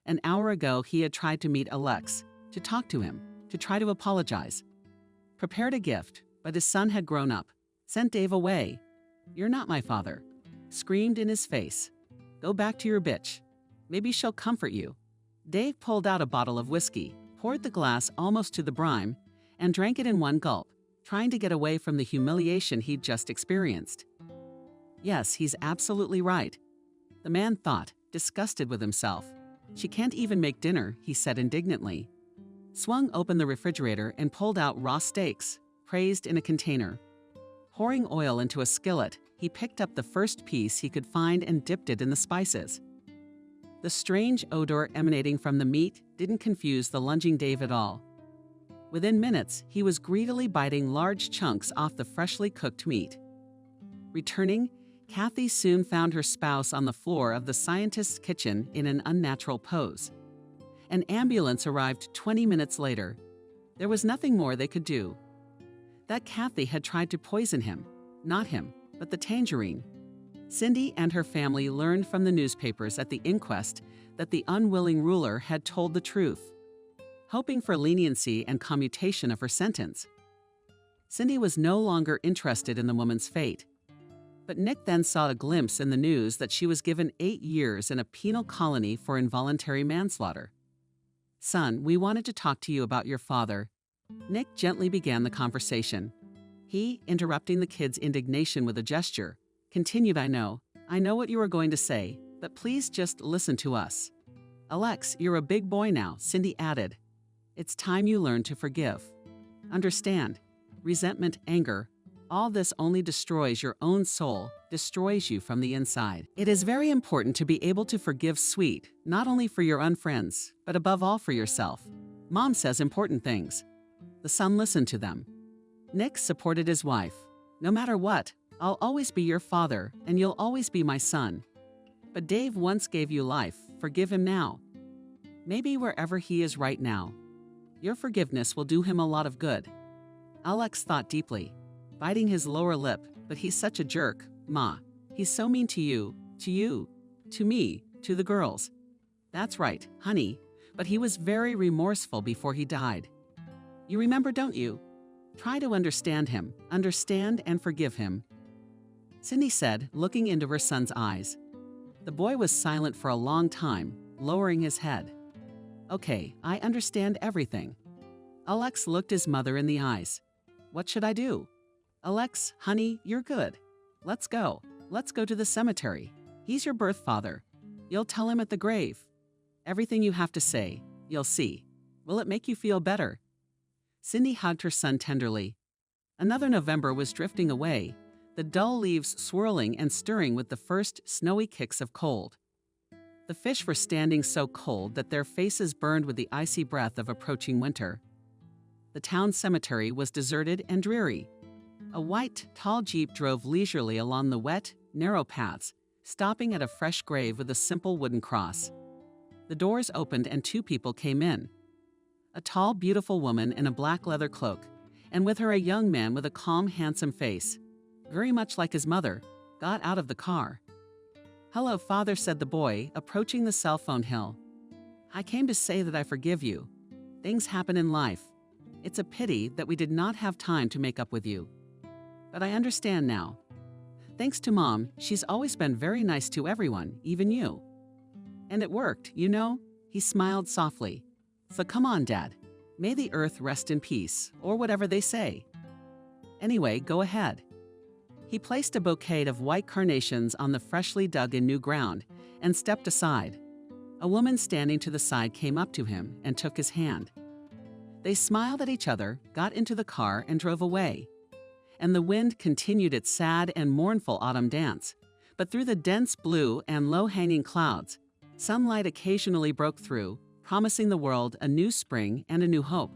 An hour ago, he had tried to meet Alex, to talk to him, to try to apologize. Prepared a gift, but his son had grown up, sent Dave away. "You're not my father," screamed in his face. "Go back to your bitch. Maybe she'll comfort you." Dave pulled out a bottle of whiskey, poured the glass almost to the brim, and drank it in one gulp, trying to get away from the humiliation he'd just experienced. Yes, he's absolutely right. The man thought, disgusted with himself. "She can't even make dinner," he said indignantly. Swung open the refrigerator and pulled out raw steaks, praised in a container. Pouring oil into a skillet, he picked up the first piece he could find and dipped it in the spices. The strange odor emanating from the meat didn't confuse the lunging Dave at all. Within minutes, he was greedily biting large chunks off the freshly cooked meat. Returning, Kathy soon found her spouse on the floor of the scientist's kitchen in an unnatural pose. An ambulance arrived 20 minutes later. There was nothing more they could do. That Kathy had tried to poison him, not him, but the tangerine. Cindy and her family learned from the newspapers at the inquest that the unwilling ruler had told the truth, hoping for leniency and commutation of her sentence. Cindy was no longer interested in the woman's fate. But Nick then saw a glimpse in the news that she was given 8 years in a penal colony for involuntary manslaughter. "Son, we wanted to talk to you about your father." Nick gently began the conversation. He, interrupting the kid's indignation with a gesture, continued, I know what you are going to say, but please just listen to us." "Alex, you're a big boy now," Cindy added. "It's time you learn to forgive. Understand, resentment, anger, all this only destroys your own soul, destroys you from the inside. It is very important to be able to forgive sweet, not only for your unfriends, but above all for yourself. Mom says important things." The son listened to them. Nick supported his wife. "No matter what, I'll always be your father, and you'll always be my son. But Dave once gave you life, forgive him now. Maybe wherever he is right now. Your forgiveness will do him a lot of good." Alex thought deeply, biting his lower lip, "But he's such a jerk, Ma. He's so mean to you, to me, to the girls." "That's right, honey, but he was very remorseful before he died. You remember, don't you? Try to understand him, understand and forgive him." Cindy said, looking into her son's eyes. The boy was silent for a long time, lowering his head. "Okay, I understand everything." Alex looked his mother in the eyes. "What should I do?" "Alex, honey, you're good. Let's go. Let's go to the cemetery. He's your birth father. You'll tell him at the grave. Everything you have to say, you'll see. Will it make you feel better?" Cindy hugged her son tenderly. Another November was drifting away, the dull leaves swirling and stirring with the first snowy kicks of cold. The fish were standing so cold that their faces burned with the icy breath of approaching winter. The town cemetery was deserted and dreary. A white, tall Jeep drove leisurely along the wet, narrow paths, stopping at a fresh grave with a simple wooden cross. The doors opened and 2 people came in. A tall, beautiful woman in a black leather cloak, and with her a young man with a calm, handsome face, very much like his mother, got out of the car. "Hello, Father," said the boy, approaching the cell phone hill. "I came to say that I forgive you. Things happen in life. It's a pity that we did not have time to make up with you. But I understand now. Thanks to Mom, she's always been very nice to everyone, even you. And it worked, you know? He smiled softly. So come on, Dad. May the earth rest in peace, or whatever they say. Anyway, go ahead. He placed a bouquet of white carnations on the freshly dug in new ground and stepped aside. A woman standing to the side came up to him and took his hand. They smiled at each other, got into the car, and drove away. And the wind continued its sad and mournful autumn dance. But through the dense blue and low-hanging clouds, sunlight occasionally broke through, promising the world a new spring and a new hope.